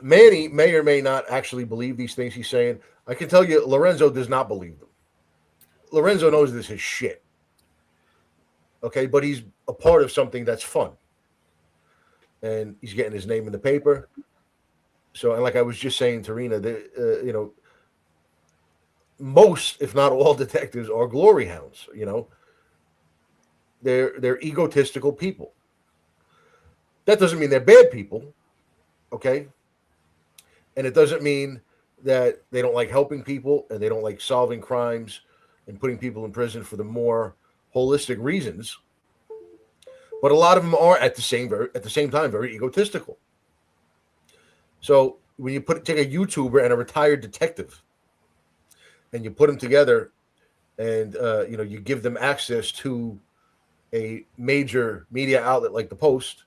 Manny may or may not actually believe these things he's saying. I can tell you, Lorenzo does not believe them. Lorenzo knows this is shit. Okay, but he's a part of something that's fun. And he's getting his name in the paper. So, and like I was just saying to Rena, most, if not all, detectives are glory hounds. They're egotistical people. That doesn't mean they're bad people. Okay. And it doesn't mean that they don't like helping people and they don't like solving crimes and putting people in prison for the more holistic reasons. But a lot of them are at the same time very egotistical. So when you take a YouTuber and a retired detective and you put them together and you give them access to a major media outlet like the Post,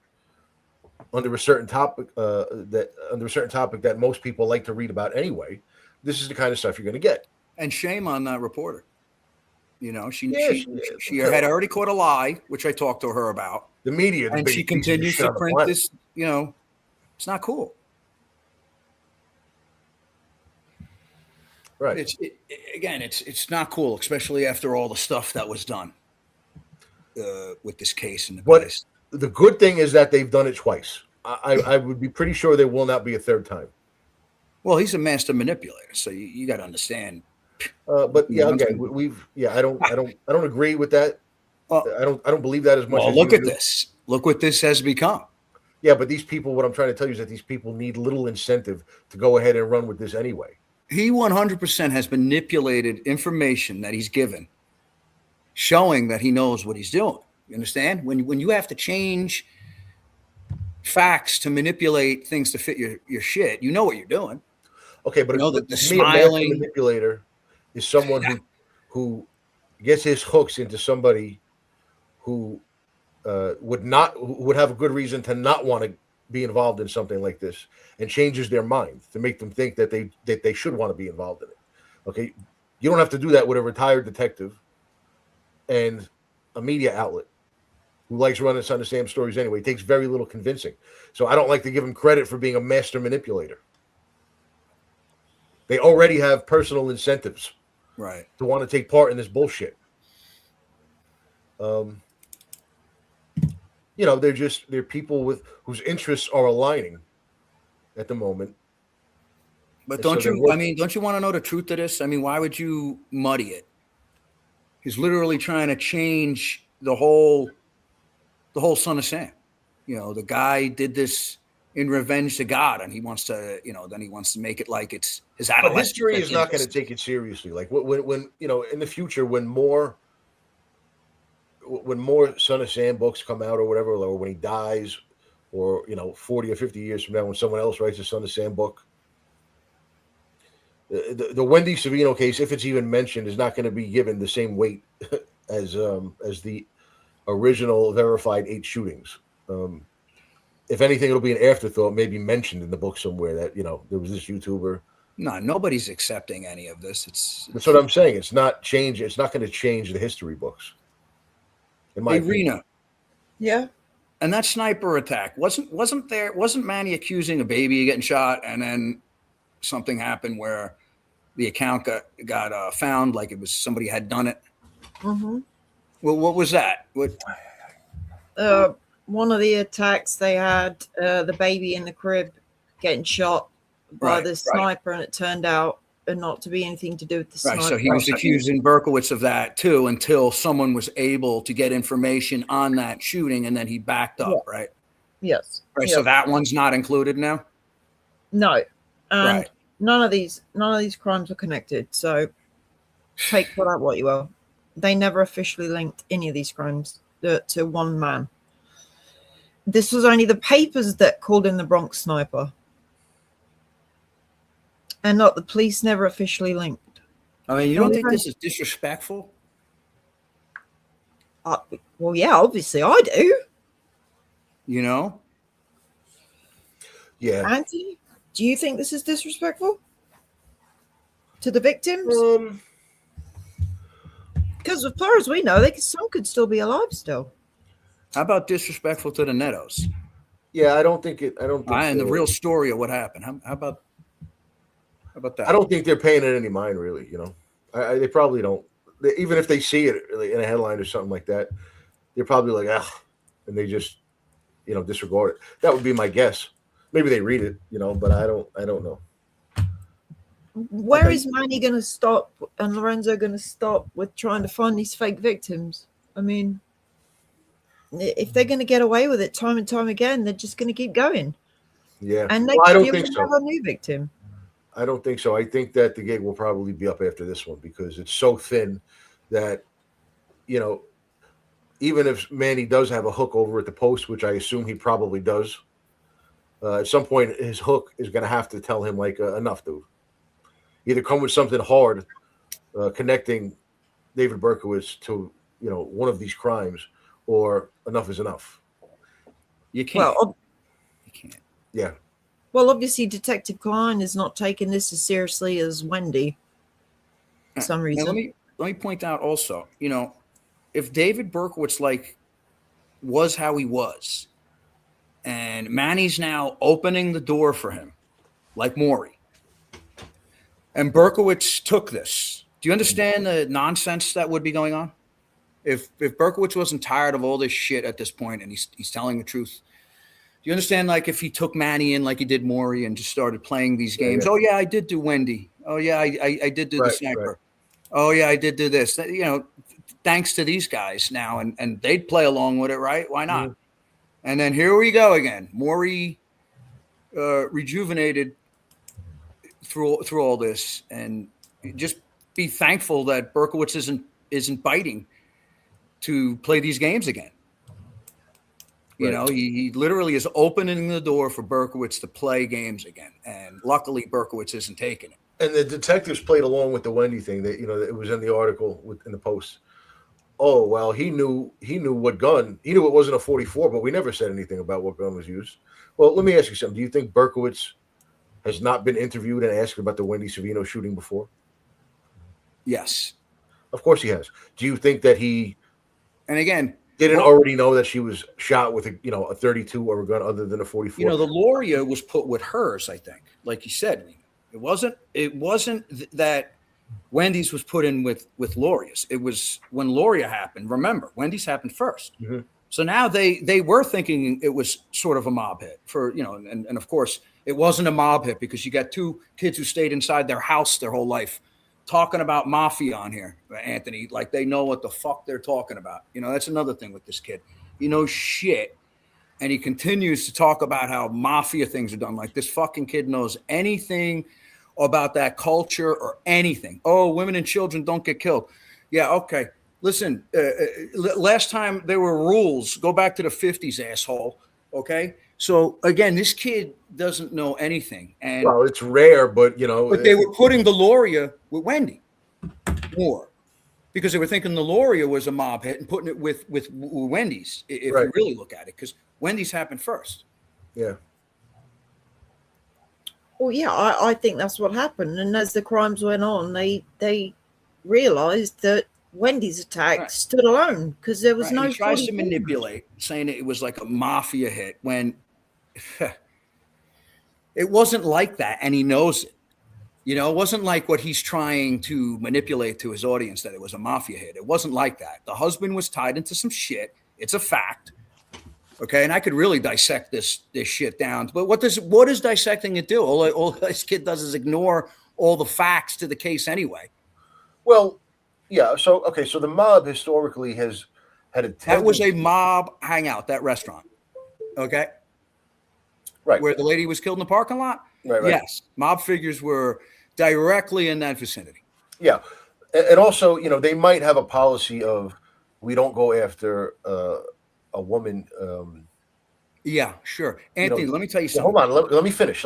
under a certain topic that most people like to read about anyway, this is the kind of stuff you're going to get. And shame on that reporter. She had already caught a lie, which I talked to her about. The media, and she continues to print this. It's not cool. Right. It's not cool, especially after all the stuff that was done with this case. But the good thing is that they've done it twice. I would be pretty sure there will not be a third time. Well, he's a master manipulator, so you got to understand. But yeah, again, I don't agree with that. I don't believe that as much. Well, look at this. Look what this has become. Yeah, but these people, what I'm trying to tell you is that these people need little incentive to go ahead and run with this anyway. He 100% has manipulated information that he's given, showing that he knows what he's doing. You understand? When you have to change facts to manipulate things to fit your shit, you know what you're doing. Okay, but the smiling manipulator is someone who gets his hooks into somebody who would have a good reason to not want to be involved in something like this, and changes their mind to make them think that they should want to be involved in it. Okay, you don't have to do that with a retired detective and a media outlet who likes running Son of Sam stories anyway. It takes very little convincing. So I don't like to give him credit for being a master manipulator. They already have personal incentives, right, to want to take part in this bullshit. They're people whose interests are aligning at the moment. But don't you want to know the truth of this? I mean, why would you muddy it? He's literally trying to change the whole Son of Sam. The guy did this in revenge to God, and he wants to, then he wants to make it like it's his But adolescence. history is not going to take it seriously. Like when in the future, when more Son of Sam books come out or whatever, or when he dies, or 40 or 50 years from now, when someone else writes a Son of Sam book, the Wendy Savino case, if it's even mentioned, is not going to be given the same weight as the original verified 8 shootings. If anything, it'll be an afterthought, maybe mentioned in the book somewhere that there was this YouTuber. No, nobody's accepting any of this. That's what I'm saying. It's not change. It's not going to change the history books. In my Rena. Yeah. And that sniper attack wasn't Manny accusing a baby of getting shot, and then something happened where the account got found, like it was somebody had done it. Mm-hmm. Well, what was that? One of the attacks, they had the baby in the crib getting shot by the sniper, and it turned out not to be anything to do with the sniper. So he was accusing Berkowitz of that too, until someone was able to get information on that shooting, and then he backed up, right? Yes. Right. Yes. So that one's not included now. No, and none of these crimes are connected. So take for that what you will. They never officially linked any of these crimes to one man. This was only the papers that called in the Bronx sniper, and not the police. Never officially linked. I mean, you don't think this is disrespectful? Well, yeah, obviously I do. Yeah. Anthony, do you think this is disrespectful to the victims? Because as far as we know, some could still be alive still. How about disrespectful to the Nettos? Yeah, I don't think. And the real story of what happened. How about that? I don't think they're paying it any mind, really. They probably don't. Even if they see it in a headline or something like that, they're probably like, and they just, disregard it. That would be my guess. Maybe they read it, but I don't know. Where is Manny going to stop and Lorenzo going to stop with trying to find these fake victims? I mean, if they're going to get away with it time and time again, they're just going to keep going. Yeah. And I don't think so. Have a new victim. I don't think so. I think that the gig will probably be up after this one because it's so thin that, even if Manny does have a hook over at the post, which I assume he probably does, at some point his hook is going to have to tell him, like, enough, dude. Either come with something hard connecting David Berkowitz to, one of these crimes, or enough is enough. You can't. Well, you can't. Yeah. Well, obviously, Detective Klein is not taking this as seriously as Wendy for some reason. Let me point out also, if David Berkowitz was how he was, and Manny's now opening the door for him, like Maury, and Berkowitz took this, do you understand the nonsense that would be going on? If Berkowitz wasn't tired of all this shit at this point, and he's telling the truth, do you understand, if he took Manny in like he did Maury and just started playing these games? Yeah. Oh, yeah, I did do Wendy. Oh, yeah, I did do the sniper. Right. Oh, yeah, I did do this. Thanks to these guys now, and they'd play along with it, right? Why not? Mm-hmm. And then here we go again. Maury rejuvenated through all this, and just be thankful that Berkowitz isn't biting to play these games again. Right. He literally is opening the door for Berkowitz to play games again, and luckily Berkowitz isn't taking it. And the detectives played along with the Wendy thing. That it was in the article in the Post. Oh well, he knew what gun. He knew it wasn't a 44, but we never said anything about what gun was used. Well, let me ask you something. Do you think Berkowitz has not been interviewed and asked about the Wendy Savino shooting before? Yes, of course he has. Do you think that he? And again, didn't already know that she was shot with a 32 or a gun other than a 44. The Loria was put with hers, I think. Like you said, it wasn't that Wendy's was put in with Loria's. It was when Loria happened. Remember, Wendy's happened first. Mm-hmm. So now they were thinking it was sort of a mob hit for, and of course it wasn't a mob hit because you got two kids who stayed inside their house their whole life talking about mafia on here, Anthony, like they know what the fuck they're talking about. You know, that's another thing with this kid. He knows shit. And he continues to talk about how mafia things are done. Like this fucking kid knows anything about that culture or anything. Oh, women and children don't get killed. Yeah, okay. Listen, last time there were rules, go back to the 50s, asshole. Okay. So again, this kid doesn't know anything. And well, it's rare, but you know, but they were putting the Loria with Wendy more because they were thinking the Loria was a mob hit and putting it with Wendy's, if right. you really look at it, because Wendy's happened first. Yeah. Well, yeah, I think that's what happened. And as the crimes went on, they realized that Wendy's attack stood alone because there was no. He tries to manipulate, saying it was like a mafia hit when it wasn't like that, and he knows it. You know, it wasn't like what he's trying to manipulate to his audience that it was a mafia hit. It wasn't like that. The husband was tied into some shit. It's a fact. Okay, and I could really dissect this shit down. But what does dissecting it do? All this kid does is ignore all the facts to the case anyway. Well, yeah. So okay, so the mob historically has had a tendency. That was a mob hangout, that restaurant. Okay, right where the lady was killed in the parking lot. Right. Yes, mob figures were directly in that vicinity. Yeah, and also, you know, they might have a policy of we don't go after a woman. Yeah, sure, Anthony. Let me tell you something. Hold on, let me finish.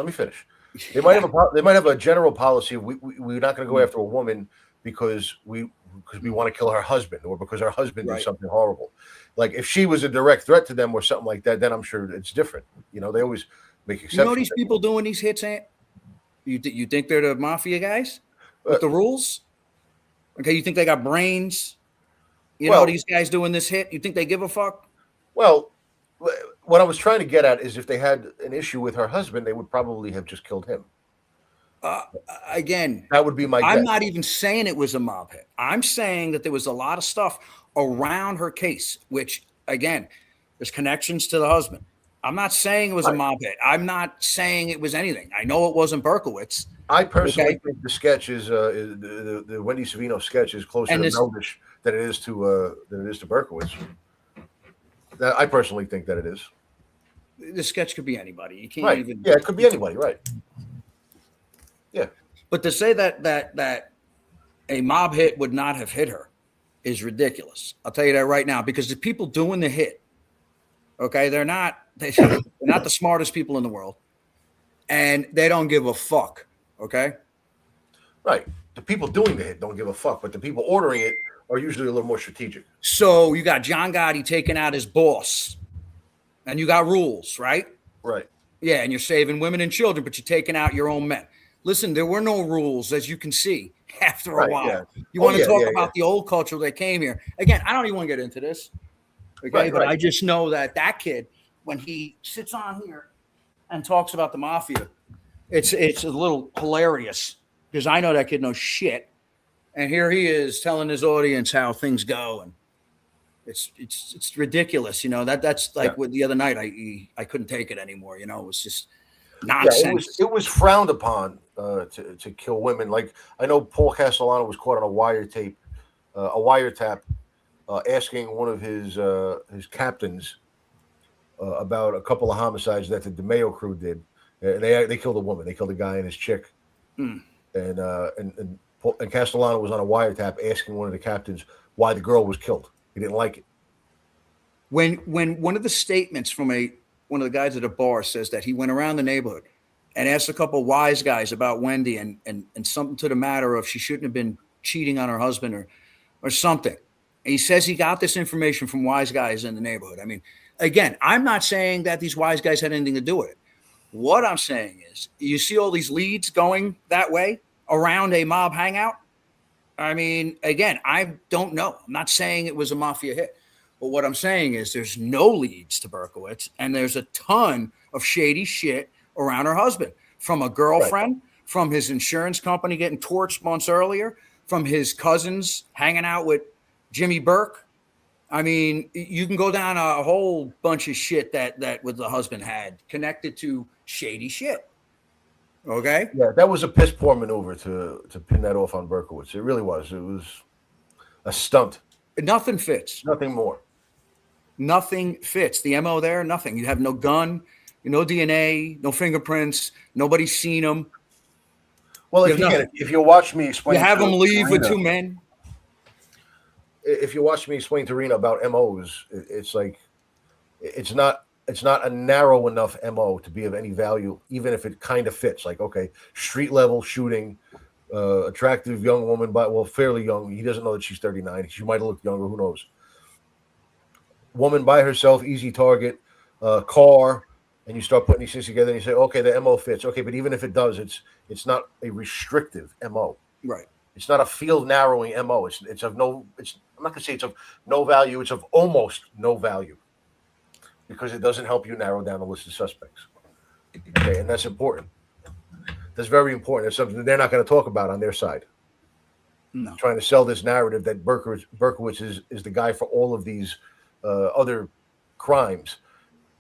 They might have a general policy. We're not going to go after a woman because we want to kill her husband or because her husband did something horrible. Like if she was a direct threat to them or something like that, then I'm sure it's different. You know, they always make exceptions. You know these people doing these hits, Ant? You think they're the mafia guys with the rules? Okay, you think they got brains? You know these guys doing this hit? You think they give a fuck? Well, what I was trying to get at is if they had an issue with her husband, they would probably have just killed him. Again, that would be my guess. I'm not even saying it was a mob hit. I'm saying that there was a lot of stuff around her case, which, again, there's connections to the husband. I'm not saying it was a mob hit. I'm not saying it was anything. I know it wasn't Berkowitz. I personally think the sketch is the Wendy Savino sketch is closer to Meldish than it is to Berkowitz. I personally think that it is. The sketch could be anybody. You can't even. Yeah, it could be anybody. Right. Yeah. But to say that a mob hit would not have hit her is ridiculous. I'll tell you that right now, because the people doing the hit, okay, they're not the smartest people in the world, and they don't give a fuck. Okay. Right. The people doing the hit don't give a fuck, but the people ordering it are usually a little more strategic. So you got John Gotti taking out his boss, and you got rules, right? Right. Yeah, and you're saving women and children, but you're taking out your own men. Listen, there were no rules, as you can see, after a while. Yeah. You want to talk about the old culture that came here. Again, I don't even want to get into this, okay? But I just know that kid, when he sits on here and talks about the mafia, it's a little hilarious because I know that kid knows shit. And here he is telling his audience how things go, and it's ridiculous, you know. That's like with the other night. I couldn't take it anymore, you know. It was just nonsense. It was frowned upon to kill women. Like I know Paul Castellano was caught on a wiretap, asking one of his captains about a couple of homicides that the DeMeo crew did, and they killed a woman. They killed a guy and his chick, and Castellano was on a wiretap asking one of the captains why the girl was killed. He didn't like it. When one of the statements from one of the guys at a bar says that he went around the neighborhood and asked a couple of wise guys about Wendy and something to the matter of she shouldn't have been cheating on her husband or something. And he says he got this information from wise guys in the neighborhood. I mean, again, I'm not saying that these wise guys had anything to do with it. What I'm saying is you see all these leads going that way around a mob hangout. I mean, again, I don't know. I'm not saying it was a mafia hit. But what I'm saying is there's no leads to Berkowitz, and there's a ton of shady shit around her husband, from a girlfriend, from his insurance company getting torched months earlier, from his cousins hanging out with Jimmy Burke. I mean, you can go down a whole bunch of shit that with the husband had connected to shady shit. Okay, Yeah, that was a piss poor maneuver to pin that off on Berkowitz. It really was. It was a stunt, nothing fits. nothing more. Nothing fits. The MO there, nothing. You have no gun, no DNA, no fingerprints. Nobody's seen him. Well, You have nothing. if you watch me You explain have to him leave with Rena, two men. if you watch me explain to Rena about MOs, it's like it's not a narrow enough MO to be of any value, even if it kind of fits. Like, okay, street level shooting, attractive young woman, but well, fairly young. He doesn't know that she's 39. She might have looked younger. Who knows? Woman by herself, easy target, car, and you start putting these things together, and you say, okay, the MO fits. Okay, but even if it does, it's not a restrictive MO. Right. It's not a field narrowing MO. It's of no. It's I'm not gonna say it's of no value. It's of almost no value because it doesn't help you narrow down the list of suspects. Okay, and that's important. That's very important. It's something that they're not going to talk about on their side. No. Trying to sell this narrative that Berkowitz is the guy for all of these other crimes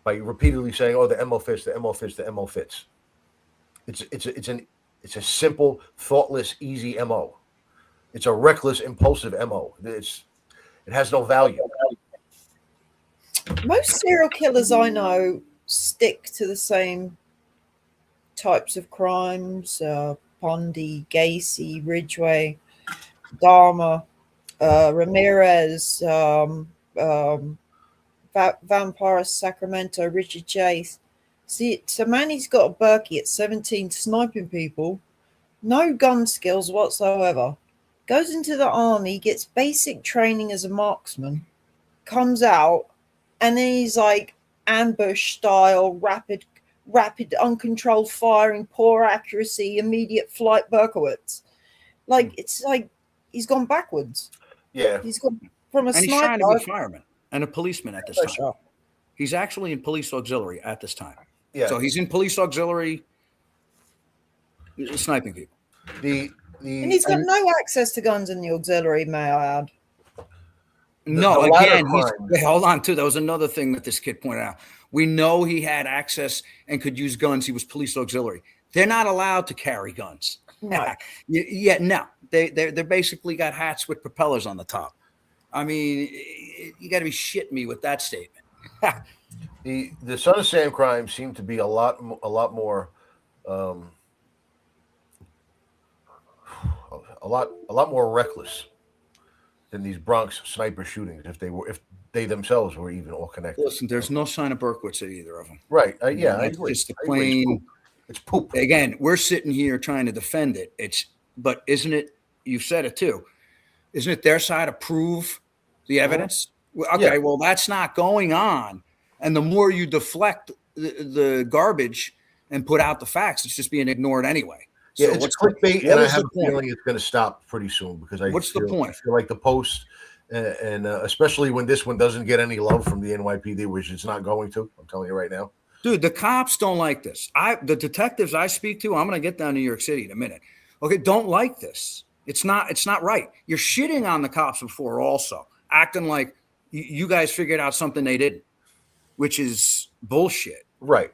by repeatedly saying, "Oh, the MO fits, the MO fits, the MO fits." It's a simple, thoughtless, easy MO. It's a reckless, impulsive MO. It has no value. Most serial killers I know stick to the same types of crimes. Pondy, Gacy, Ridgway, Dharma, Ramirez, Vampire Sacramento, Richard Chase. See, so Manny's got a Berkey at 17 sniping people, no gun skills whatsoever, goes into the army, gets basic training as a marksman, comes out, and then he's like ambush style, rapid, uncontrolled firing, poor accuracy, immediate flight Berkowitz. Like, it's like he's gone backwards. Yeah. He's gone from a And he's sniper. trying to be a fireman and a policeman at this time. Sure. He's actually in police auxiliary at this time. Yeah. So he's in police auxiliary sniping people. And he's got no access to guns in the auxiliary, may I add. No, the again, crime. hold on too. That was another thing that this kid pointed out. We know he had access and could use guns. He was police auxiliary. They're not allowed to carry guns. No. Yeah, no. They basically got hats with propellers on the top. I mean, you got to be shitting me with that statement. The Son of Sam crime seemed to be a lot more, a lot more reckless than these Bronx sniper shootings. If they themselves were even all connected. Listen, there's no sign of Berkowitz at either of them. Right? Yeah, I It's agree. just a plain. It's poop. Again, we're sitting here trying to defend it. But isn't it? You've said it too. Isn't it their side to prove the evidence? Okay, well, that's not going on. And the more you deflect the garbage and put out the facts, it's just being ignored anyway. Yeah, So it's clickbait, and I have a point? feeling it's going to stop pretty soon because I What's the point? I feel like the Post, and especially when this one doesn't get any love from the NYPD, which it's not going to. I'm telling you right now. Dude, the cops don't like this. The detectives I speak to, I'm going to get down to New York City in a minute. Okay, don't like this. It's not right. You're shitting on the cops before also, acting like you guys figured out something they didn't, which is bullshit. Right.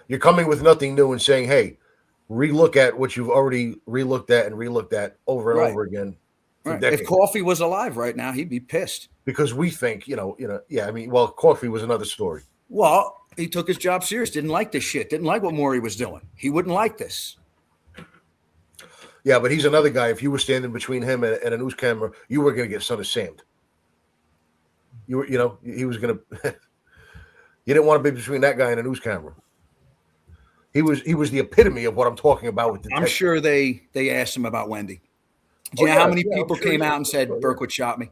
You're coming with nothing new and saying, "Hey, relook at what you've already relooked at over and over again." Right. If Coffee was alive right now, he'd be pissed. Because we think, yeah. I mean, well, Coffee was another story. Well, he took his job serious. Didn't like this shit. Didn't like what Maury was doing. He wouldn't like this. Yeah, but he's another guy. If you were standing between him and a news camera, you were going to get Son of Sammed. He was going to. You didn't want to be between that guy and a news camera. He was the epitome of what I'm talking about with I'm sure they asked him about Wendy. Do you know how many people came out and said Berkowitz shot me?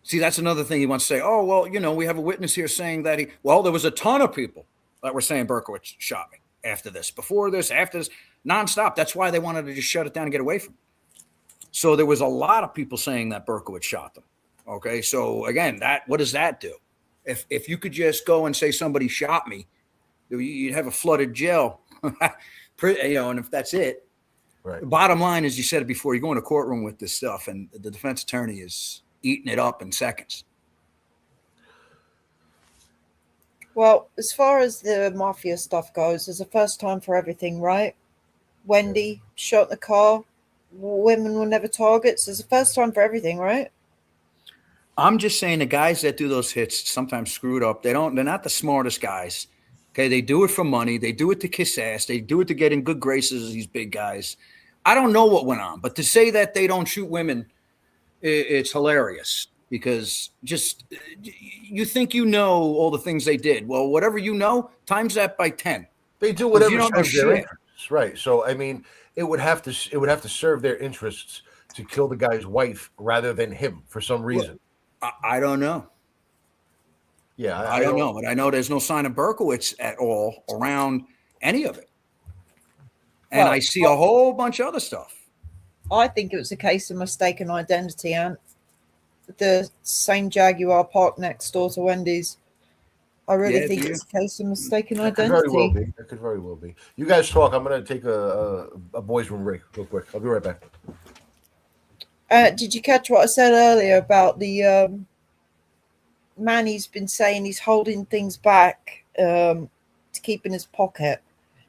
See, that's another thing he wants to say. Oh, well, we have a witness here saying that there was a ton of people that were saying Berkowitz shot me after this, before this, after this, nonstop. That's why they wanted to just shut it down and get away from it. So there was a lot of people saying that Berkowitz shot them. Okay, so again, what does that do? If you could just go and say somebody shot me, you'd have a flooded jail, and if that's it. Right. The bottom line is, you said it before, you go in a courtroom with this stuff, and the defense attorney is eating it up in seconds. Well, as far as the mafia stuff goes, there's a first time for everything, right? Wendy shot in the car. Women were never targets. There's a first time for everything, right? I'm just saying the guys that do those hits sometimes screwed up. They're not the smartest guys. Okay, they do it for money. They do it to kiss ass. They do it to get in good graces of these big guys. I don't know what went on, but to say that they don't shoot women, it's hilarious because just you think you know all the things they did. Well, whatever you know, times that by 10. They do 'Cause whatever you don't know serves their shit. interests, right? So I mean, it would have to serve their interests to kill the guy's wife rather than him for some reason. I don't know. Yeah, I don't know, but I know there's no sign of Berkowitz at all around any of it. And Well, I see a whole bunch of other stuff. I think it was a case of mistaken identity, and the same Jaguar parked next door to Wendy's. I really Yeah, think do it's a case of mistaken that could very well identity. be. That could very well be. You guys talk. I'm going to take a boys' room break real quick. I'll be right back. Did you catch what I said earlier about the man? He's been saying he's holding things back to keep in his pocket.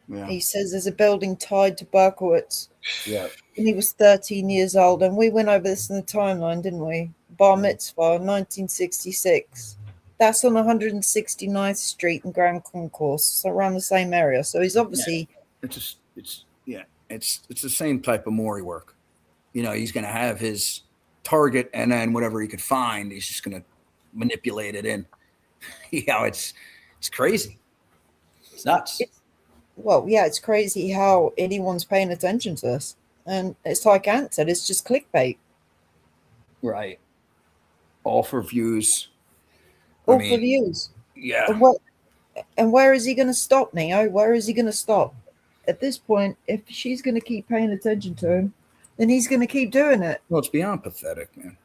Yeah. He says there's a building tied to Berkowitz. Yeah. When he was 13 years old, and we went over this in the timeline, didn't we? Bar mitzvah, 1966. That's on 169th Street in Grand Concourse, so around the same area. So he's obviously It's the same type of Maury work. You know, he's going to have his target, and then whatever he could find, he's just going to manipulate it in. It's crazy. It's nuts. it's crazy how anyone's paying attention to this. And it's like Ant said, it's just clickbait. Right. All for views. All for views. Yeah. And where is he going to stop, Neo? Where is he going to stop? At this point, if she's going to keep paying attention to him, then he's going to keep doing it. Well, it's beyond pathetic, man.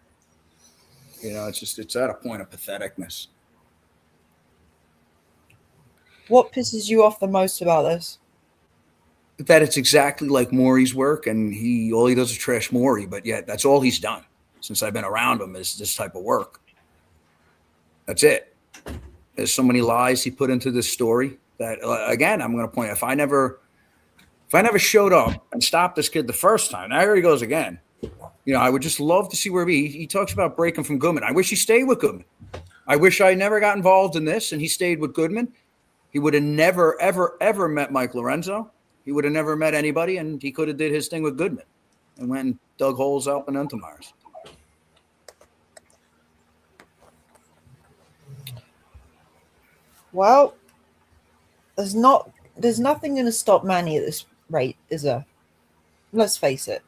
You know, it's at a point of patheticness. What pisses you off the most about this? That it's exactly like Maury's work, and all he does is trash Maury, but yet that's all he's done since I've been around him is this type of work. That's it. There's so many lies he put into this story that, again, I'm going to point out, if I never showed up and stopped this kid the first time, now here he goes again. You know, I would just love to see where he talks about breaking from Goodman. I wish he stayed with Goodman. I wish I never got involved in this and he stayed with Goodman. He would have never, ever, ever met Mike Lorenzo. He would have never met anybody, and he could have did his thing with Goodman and went and dug holes up in Untermeyer's. Well, there's nothing going to stop Manny at this rate, is there? Let's face it.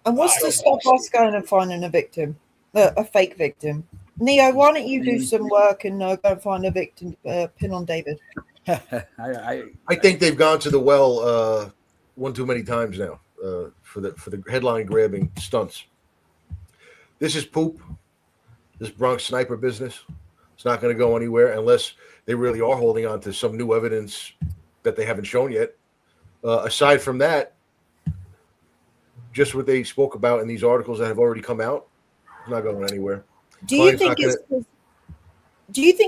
And what's to stop us going and finding a victim, a fake victim? Neo, why don't you do some work and go and find a victim, pin on David? I think they've gone to the well one too many times now for the headline grabbing stunts. This is poop. This Bronx sniper business. It's not going to go anywhere unless they really are holding on to some new evidence that they haven't shown yet. Aside from that, just what they spoke about in these articles that have already come out, it's not going anywhere. Do you think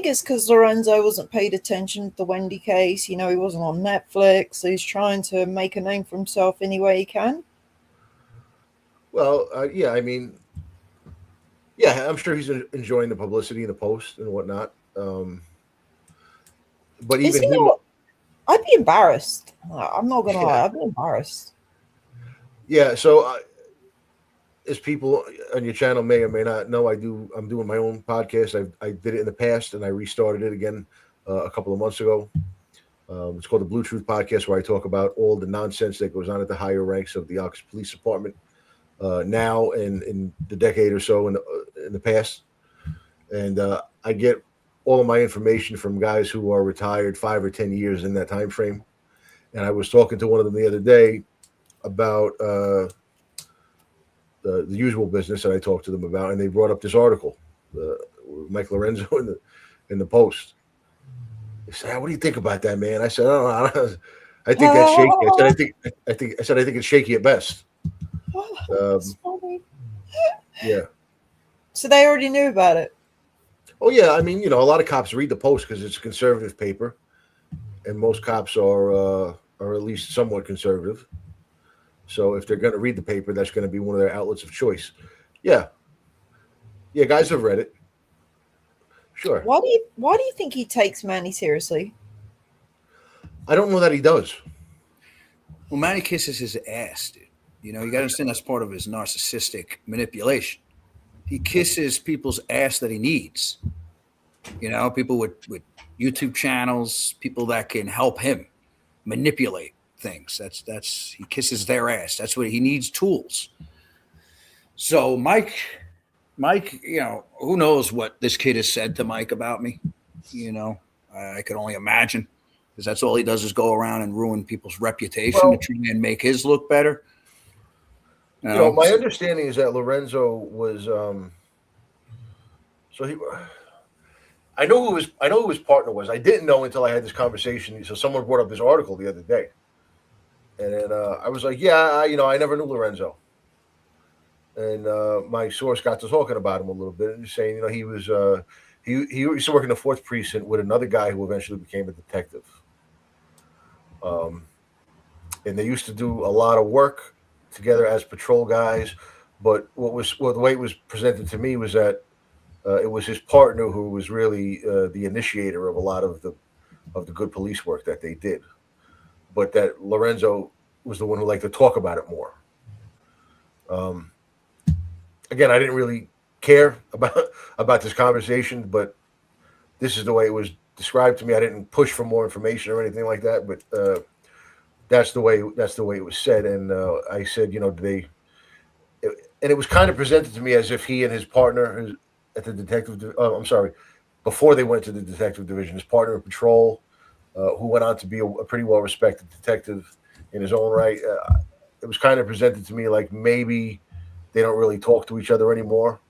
it's because Lorenzo wasn't paid attention to the Wendy case? You know, he wasn't on Netflix, so he's trying to make a name for himself any way he can? Well, yeah, I mean, yeah, I'm sure he's enjoying the publicity in the Post and whatnot. But even him, I'd be embarrassed. I'm not gonna lie, I'd be embarrassed. Yeah, so as people on your channel may or may not know, I'm doing my own podcast. I did it in the past, and I restarted it again a couple of months ago. It's called the Blue Truth Podcast, where I talk about all the nonsense that goes on at the higher ranks of the Ox Police Department now and in the decade or so in the past. And I get all of my information from guys who are retired 5 or 10 years in that time frame. And I was talking to one of them the other day about the usual business that I talked to them about, and they brought up this article, Mike Lorenzo in the Post. They said, "What do you think about that, man?" I said, "I don't know. I think that's shaky." I said, "I think it's shaky at best." That's funny. Yeah. So they already knew about it. Oh yeah, I mean, a lot of cops read the Post because it's a conservative paper, and most cops are at least somewhat conservative. So if they're going to read the paper, that's going to be one of their outlets of choice. Yeah, yeah, guys have read it. Sure. Why do you think he takes Manny seriously? I don't know that he does. Well, Manny kisses his ass, dude. You got to understand that's part of his narcissistic manipulation. He kisses people's ass that he needs. People with YouTube channels, people that can help him manipulate things. That's he kisses their ass. That's what he needs, tools. So Mike, who knows what this kid has said to Mike about me? I can only imagine, because that's all he does is go around and ruin people's reputation to try and make his look better. My understanding is that Lorenzo was so he. I know who his partner was. I didn't know until I had this conversation. So someone brought up this article the other day, and then I was like, "Yeah, I never knew Lorenzo." And my source got to talking about him a little bit, and saying, he was he used to work in the fourth precinct with another guy who eventually became a detective. And they used to do a lot of work together as patrol guys. But the way it was presented to me was that it was his partner who was really the initiator of a lot of the good police work that they did. But that Lorenzo was the one who liked to talk about it more. Again, I didn't really care about this conversation, but this is the way it was described to me. I didn't push for more information or anything like that, but that's the way it was said. And I said, and it was kind of presented to me as if he and his partner at the I'm sorry, before they went to the detective division, his partner in patrol, who went on to be a pretty well respected detective in his own right. It was kind of presented to me like maybe they don't really talk to each other anymore,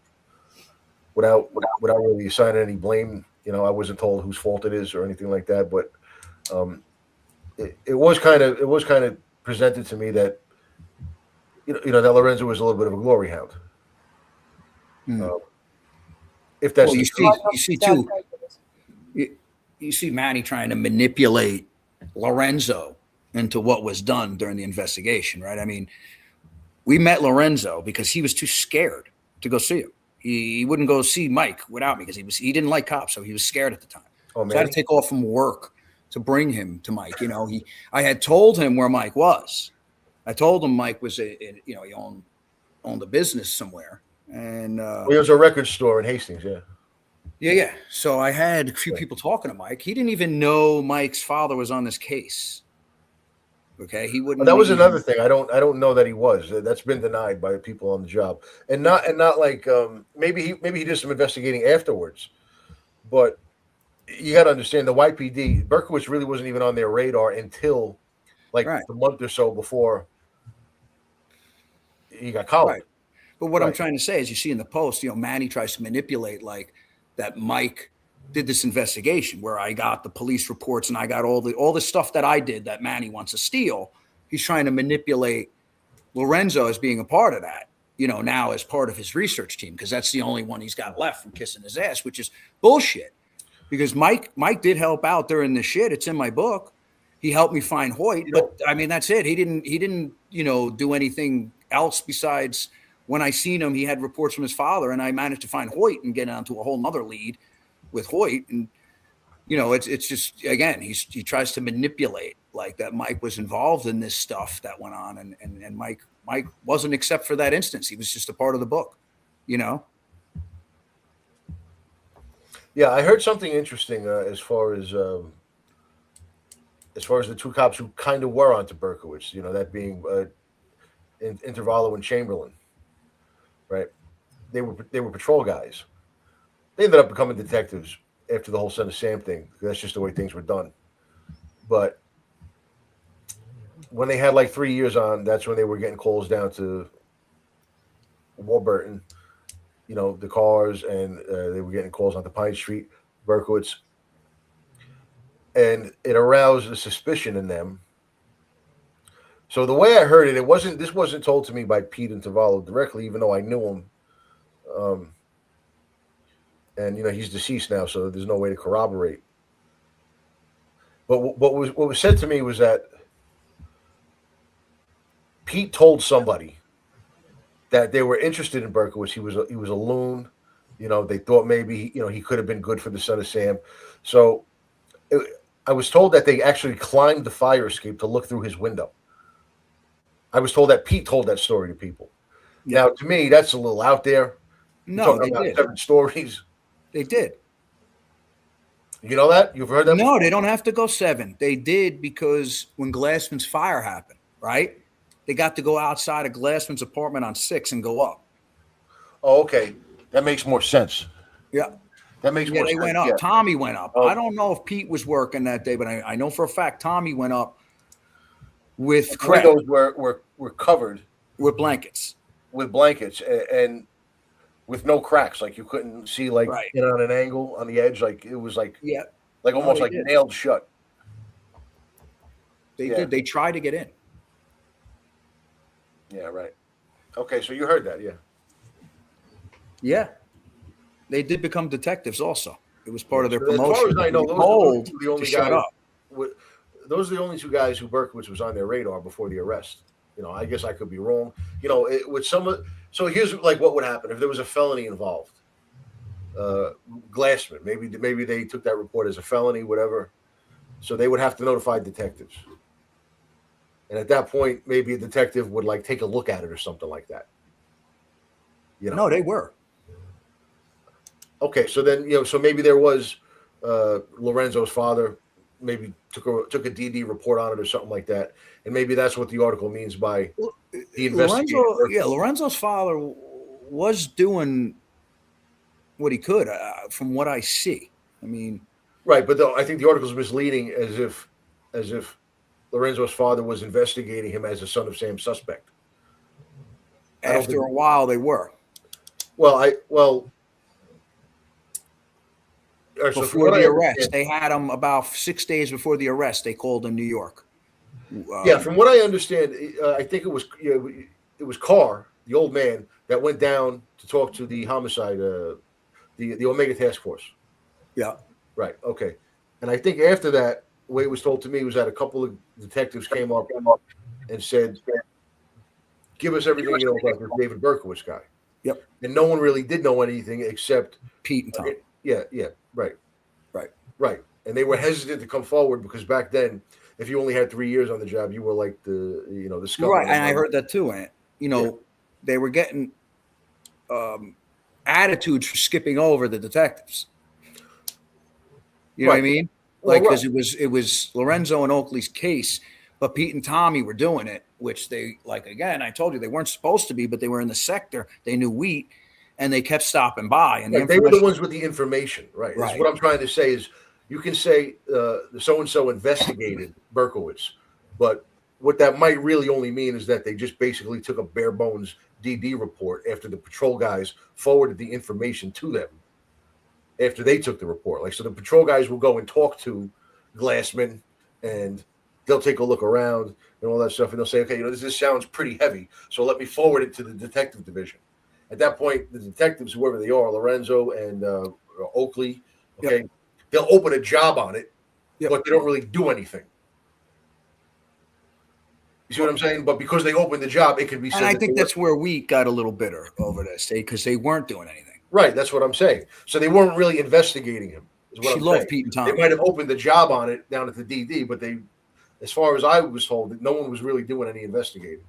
without really assigning any blame. I wasn't told whose fault it is or anything like that, but it was kind of presented to me that that Lorenzo was a little bit of a glory hound. If that's you see too, you see Manny trying to manipulate Lorenzo into what was done during the investigation, right? I mean, we met Lorenzo because he was too scared to go see him. He wouldn't go see Mike without me because he didn't like cops, so he was scared at the time. So I had to take off from work to bring him to Mike. I had told him where Mike was. I told him Mike was he owned a business somewhere, and he was a record store in Hastings. Yeah. So I had a few people talking to Mike. He didn't even know Mike's father was on this case. Okay, he wouldn't. That was another thing. I don't know that he was. That's been denied by people on the job, and not like maybe he did some investigating afterwards, but you got to understand the YPD Berkowitz really wasn't even on their radar until like the month or so before he got collared. Right. But what I'm trying to say is, you see in the Post, Manny tries to manipulate like that Mike did this investigation where I got the police reports and I got all the stuff that I did that Manny wants to steal. He's trying to manipulate Lorenzo as being a part of that, now as part of his research team, because that's the only one he's got left from kissing his ass, which is bullshit. Because Mike did help out during the shit. It's in my book. He helped me find Hoyt, but I mean, that's it. He didn't, do anything else besides when I seen him, he had reports from his father, and I managed to find Hoyt and get onto a whole nother lead with Hoyt. And, it's just, again, he tries to manipulate like that Mike was involved in this stuff that went on. And Mike wasn't, except for that instance. He was just a part of the book, Yeah, I heard something interesting as far as the two cops who kind of were onto Berkowitz, that being Intervallo and Chamberlain, right? They were patrol guys. They ended up becoming detectives after the whole Son of Sam thing. That's just the way things were done. But when they had like 3 years on, that's when they were getting calls down to Warburton, the cars, and they were getting calls onto Pine Street, Berkowitz. And it aroused a suspicion in them. So the way I heard it, this wasn't told to me by Pete and Tavallo directly, even though I knew him. and he's deceased now, so there's no way to corroborate. But what was said to me was that Pete told somebody that they were interested in Berkowitz. He was a loon. They thought maybe he could have been good for the Son of Sam. So I was told that they actually climbed the fire escape to look through his window. I was told that Pete told that story to people. Yeah. Now, to me, that's a little out there. No, they about did. 7 stories. They did. You know that? You've heard that? No, before? they don't have to go 7. They did because when Glassman's fire happened, right? They got to go outside of Glassman's apartment on 6 and go up. Oh, okay. That makes more sense. Yeah. That makes more They sense. went up. Yeah. Tommy went up. Oh. I don't know if Pete was working that day, but I know for a fact Tommy went up with The windows were covered with blankets. with blankets and with no cracks. Like you couldn't see on an angle on the edge. Like it was like almost like did. nailed shut. They did. They tried to get in. Yeah, right. Okay, so you heard that, yeah. Yeah. They did become detectives also. It was part of their As promotion. far as I know, those are the only shut guys. up. Those are the only 2 guys who Berkowitz was on their radar before the arrest. I guess I could be wrong. With so here's like what would happen if there was a felony involved. Glassman, maybe they took that report as a felony, whatever. So they would have to notify detectives. And at that point, maybe a detective would like take a look at it or something like that. No, they were. Okay, so then so maybe there was Lorenzo's father maybe took a DD report on it or something like that, and maybe that's what the article means by the investigation. Lorenzo's father was doing what he could, from what I see. I mean, right, but I think the article is misleading, as if Lorenzo's father was investigating him as a Son of Sam suspect. After a while, they were. Before the arrest, they had him about 6 days before the arrest. They called in New York. From what I understand, I think it was Carr, the old man, that went down to talk to the homicide, the Omega Task Force. Yeah. Right. Okay. And I think after that, the way it was told to me was that a couple of detectives came up and said, "Give us everything you know about this David Berkowitz guy." Yep. And no one really did know anything except Pete and Tom. Yeah. Right. And they were hesitant to come forward because back then, if you only had 3 years on the job, you were like the scum. Right, and I heard that too. And they were getting attitudes for skipping over the detectives. You know what I mean? Like, because it was Lorenzo and Oakley's case, but Pete and Tommy were doing it, which they, like, again, I told you they weren't supposed to be, but they were in the sector. They knew wheat, and they kept stopping by. And they were the ones with the information, right? Right. That's what I'm trying to say is you can say so-and-so investigated Berkowitz, but what that might really only mean is that they just basically took a bare bones DD report after the patrol guys forwarded the information to them after they took the report. Like, so the patrol guys will go and talk to Glassman and they'll take a look around and all that stuff. And they'll say, okay, this sounds pretty heavy. So let me forward it to the detective division. At that point, the detectives, whoever they are, Lorenzo and Oakley, okay, they'll open a job on it, but they don't really do anything. You see what I'm saying? But because they opened the job, it could be said. And I think that's where we got a little bitter over this, because they weren't doing anything. Right, that's what I'm saying. So they weren't really investigating him. She loved Pete and Tom. They might have opened the job on it down at the DD, but they, as far as I was told, no one was really doing any investigating.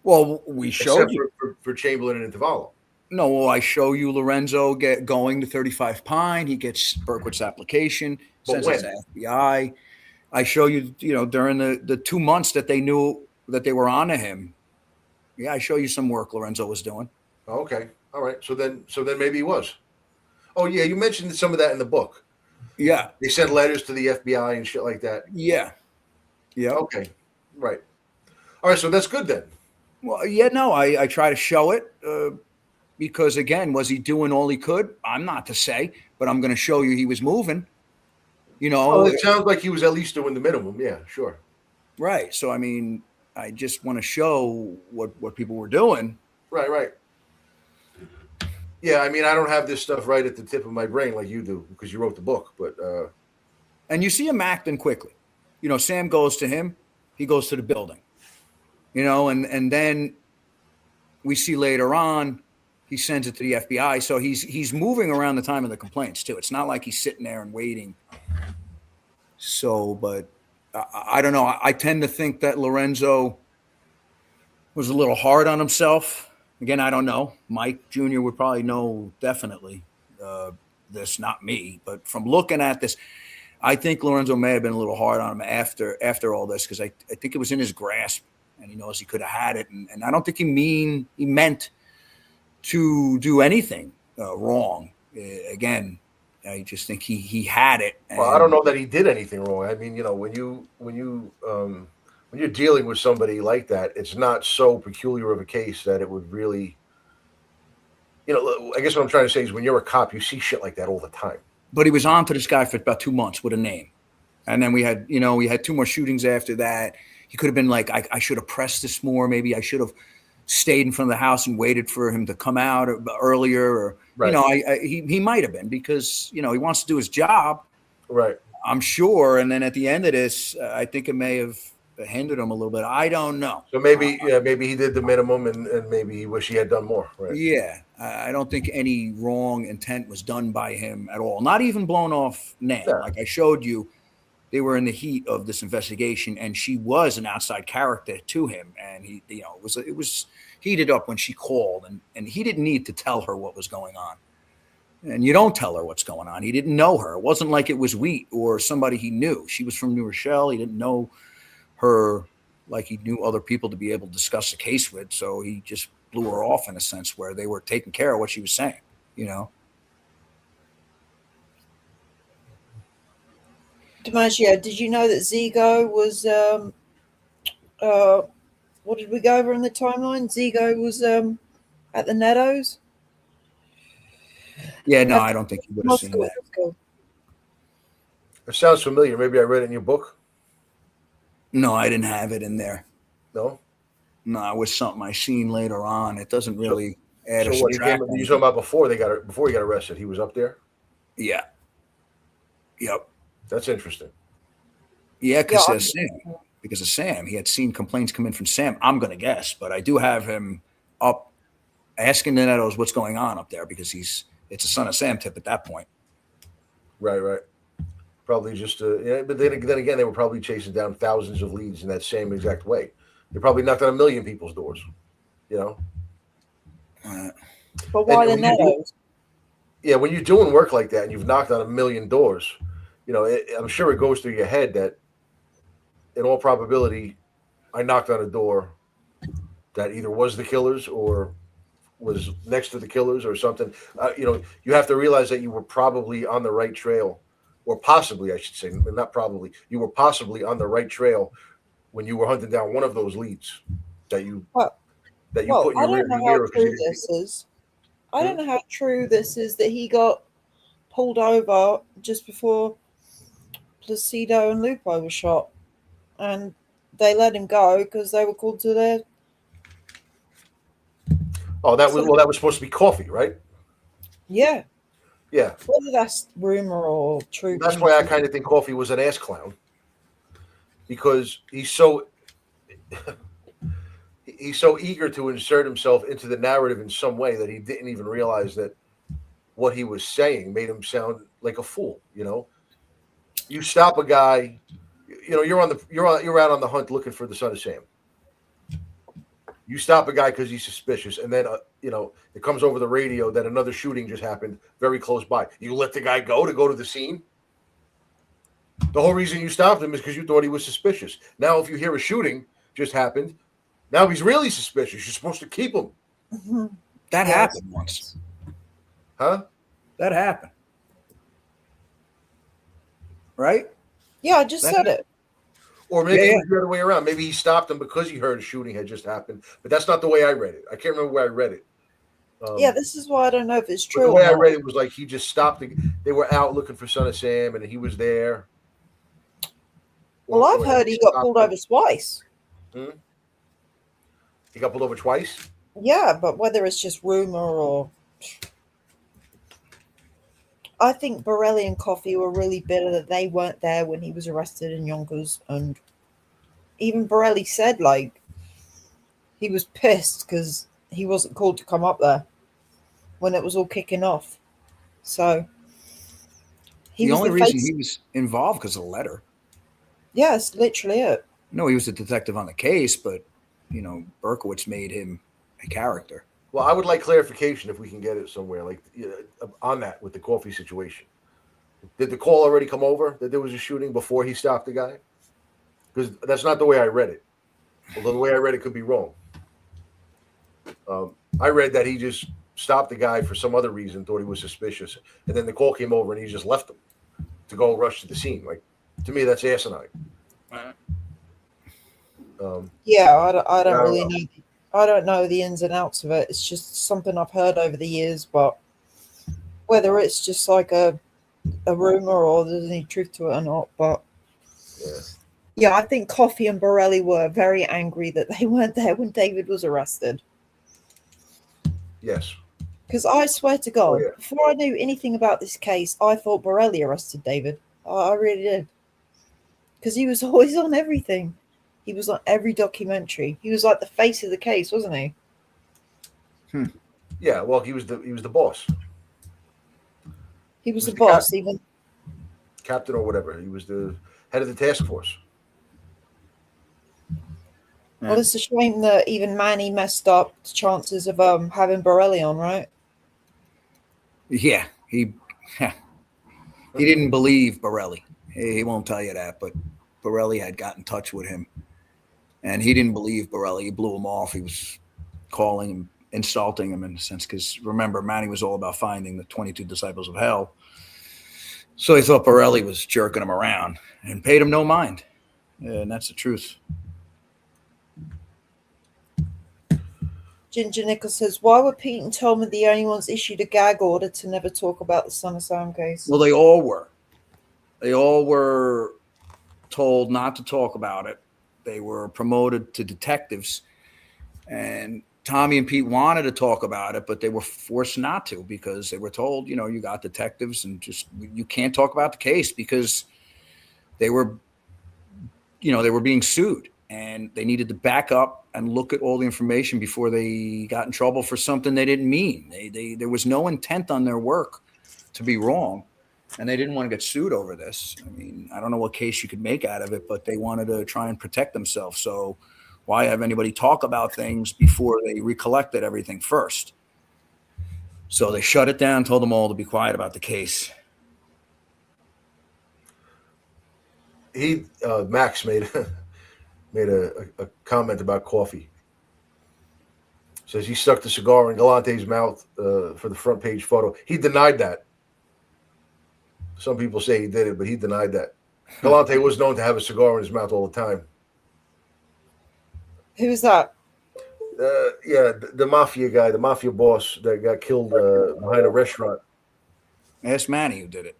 Well, we showed you for Chamberlain and Tavallo. No, well, I show you Lorenzo going to 35 Pine. He gets Berkowitz's application, sends it to FBI. I show you, during the 2 months that they knew that they were on to him. Yeah, I show you some work Lorenzo was doing. Okay, all right. So then maybe he was. Oh yeah, you mentioned some of that in the book. Yeah, they sent letters to the FBI and shit like that. Yeah. Okay, right. All right, so that's good then. Well, yeah, no, I try to show it because, again, was he doing all he could? I'm not to say, but I'm going to show you he was moving. Well, it sounds like he was at least doing the minimum. Yeah, sure. Right. So, I mean, I just want to show what people were doing. Right. Yeah, I mean, I don't have this stuff right at the tip of my brain like you do because you wrote the book. But And you see him acting quickly. Sam goes to him, he goes to the building. And then we see later on he sends it to the FBI. So he's moving around the time of the complaints too. It's not like he's sitting there and waiting. So, but I don't know. I tend to think that Lorenzo was a little hard on himself. Again, I don't know. Mike Jr. would probably know definitely this, not me. But from looking at this, I think Lorenzo may have been a little hard on him after all this because I think it was in his grasp and he knows he could have had it. And I don't think he meant to do anything wrong. Again, I just think he had it. Well, I don't know that he did anything wrong. I mean, when you're dealing with somebody like that, it's not so peculiar of a case that it would really. I guess what I'm trying to say is when you're a cop, you see shit like that all the time. But he was on to this guy for about 2 months with a name. And then we had 2 more shootings after that. He could have been like, I should have pressed this more. Maybe I should have stayed in front of the house and waited for him to come out earlier. Or, right. He might have been because, he wants to do his job. Right. I'm sure. And then at the end of this, I think it may have hindered him a little bit. I don't know. So maybe he did the minimum and maybe he wish he had done more. Right. Yeah. I don't think any wrong intent was done by him at all. Not even blown off Nan. Yeah. Like I showed you, they were in the heat of this investigation and she was an outside character to him. And he, it was heated up when she called and he didn't need to tell her what was going on. And you don't tell her what's going on. He didn't know her. It wasn't like it was Wheat or somebody he knew. She was from New Rochelle. He didn't know her like he knew other people to be able to discuss the case with. So he just blew her off in a sense where they were taking care of what she was saying, DiMaggio, did you know that Zigo was what did we go over in the timeline? Zigo was at the Nettos. Yeah, no, I don't think you would have seen that. Cool. It sounds familiar. Maybe I read it in your book. No, I didn't have it in there. No, it was something I seen later on. It doesn't really add. So what you talking about before he got arrested? He was up there. Yeah. Yep. That's interesting. Yeah, because of Sam, he had seen complaints come in from Sam. I'm going to guess, but I do have him up asking the Nettos what's going on up there because it's a son of Sam tip at that point. Right. Probably just but then again, they were probably chasing down thousands of leads in that same exact way. They probably knocked on 1 million people's doors, But why the Nettos? Yeah, when you're doing work like that and you've knocked on 1 million doors, I'm sure it goes through your head that, in all probability, I knocked on a door that either was the killers or was next to the killers or something. You have to realize that you were probably on the right trail. Or possibly, I should say, not probably. You were possibly on the right trail when you were hunting down one of those leads that you put in your rearview mirror. I don't know how true this is that he got pulled over just before Placido and Lupo were shot, and they let him go because they were called to their. Oh, that was supposed to be Coffee, right? Yeah. Yeah. Whether that's rumor or true. That's why I kind of think Coffee was an ass clown. Because he's so eager to insert himself into the narrative in some way that he didn't even realize that what he was saying made him sound like a fool. You stop a guy, you're out on the hunt looking for the son of Sam. You stop a guy because he's suspicious, and then it comes over the radio that another shooting just happened very close by. You let the guy go to the scene. The whole reason you stopped him is because you thought he was suspicious. Now, if you hear a shooting just happened, now he's really suspicious. You're supposed to keep him. Mm-hmm. That happened once. Huh? That happened. Right? Yeah, I just said it. Or maybe it was the other way around. Maybe he stopped him because he heard a shooting had just happened. But that's not the way I read it. I can't remember where I read it. This is why I don't know if it's true. The way I read it was like he just stopped. They were out looking for Son of Sam, and he was there. Well, I've heard he got pulled over twice. He got pulled over twice? Yeah, but whether it's just rumor or... I think Borelli and Coffey were really bitter that they weren't there when he was arrested in Yonkers, and even Borelli said like he was pissed because he wasn't called to come up there when it was all kicking off. So he The was only the reason face. he was involved because of the letter. Yes, literally it. No, he was a detective on the case, but Berkowitz made him a character. Well, I would like clarification if we can get it somewhere, like on that with the coffee situation. Did the call already come over that there was a shooting before he stopped the guy? Because that's not the way I read it. Although the way I read it could be wrong. I read that he just stopped the guy for some other reason, thought he was suspicious, and then the call came over and he just left him to go rush to the scene. Like, to me, that's asinine. Yeah, I don't I don't really know. know. I don't know the ins and outs of it. It's just something I've heard over the years, but whether it's just like a rumor or there's any truth to it or not, but Yeah. yeah, I think Coffey and Borelli were very angry that they weren't there when David was arrested. Yes. Because I swear to Oh God, yeah. before I knew anything about this case, I thought Borelli arrested David. I really did. Because he was always on everything. He was on every documentary. He was like the face of the case, wasn't he? Yeah. Well, he was the boss. He was He the was the boss, even. captain or whatever. He was the head of the task force. Well, it's a shame that even Manny messed up the chances of having Borelli on, right? Yeah, he didn't believe Borelli. He won't tell you that, but Borelli had got in touch with him, and he didn't believe Borelli. He blew him off. He was calling him, insulting him in a sense, because remember, Manny was all about finding the 22 disciples of hell. So he thought Borelli was jerking him around and paid him no mind. And that's the truth. Ginger Nichols says, why were Pete and Tolman the only ones issued a gag order to never talk about the Son of Sam case? Well, they all were. They all were told not to talk about it. They were promoted to detectives. And Tommy and Pete wanted to talk about it, but they were forced not to because they were told, you got detectives and just you can't talk about the case because they were being sued and they needed to back up and look at all the information before they got in trouble for something they didn't mean. There was no intent on their work to be wrong, and they didn't want to get sued over this. I mean, I don't know what case you could make out of it, but they wanted to try and protect themselves. So why have anybody talk about things before they recollected everything first? So they shut it down, told them all to be quiet about the case. Max made a comment about coffee. Says he stuck the cigar in Galante's mouth for the front page photo. He denied that. Some people say he did it, but he denied that. Galante was known to have a cigar in his mouth all the time. Who was that? Yeah, the mafia guy, the mafia boss that got killed behind a restaurant. Ask Manny who did it.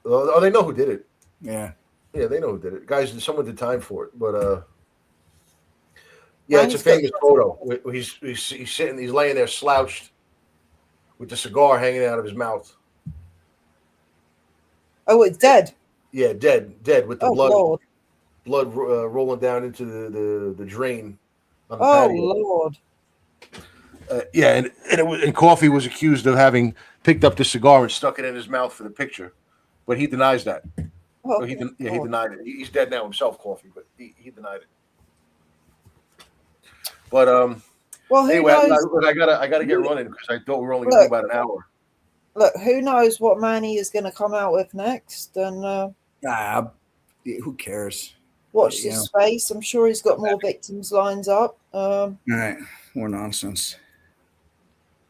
Oh, they know who did it. Yeah, they know who did it. Guys, someone did time for it, but yeah, Manny's it's a famous photo. He's sitting, he's laying there slouched with the cigar hanging out of his mouth. Oh, it's dead. Yeah, dead with the Lord. blood rolling down into the drain on the Oh patio. Lord. Yeah, and Coffee was accused of having picked up the cigar and stuck it in his mouth for the picture, but he denies that. Oh, He denied it. He's dead now himself, Coffee, but he denied it. But well, who anyway, knows? I gotta get running because I thought we were only gonna do about an hour. Look, who knows what Manny is going to come out with next? And who cares? watch this space. I'm sure he's got more victims lined up. All right, more nonsense.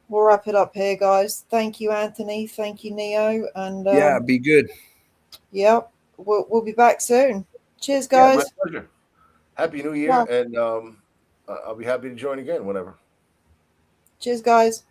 We'll wrap it up here, guys. Thank you, Anthony. Thank you, Neo. And be good. Yep, we'll be back soon. Cheers, guys. Yeah, my pleasure. Happy New Year, and I'll be happy to join again whenever. Cheers, guys.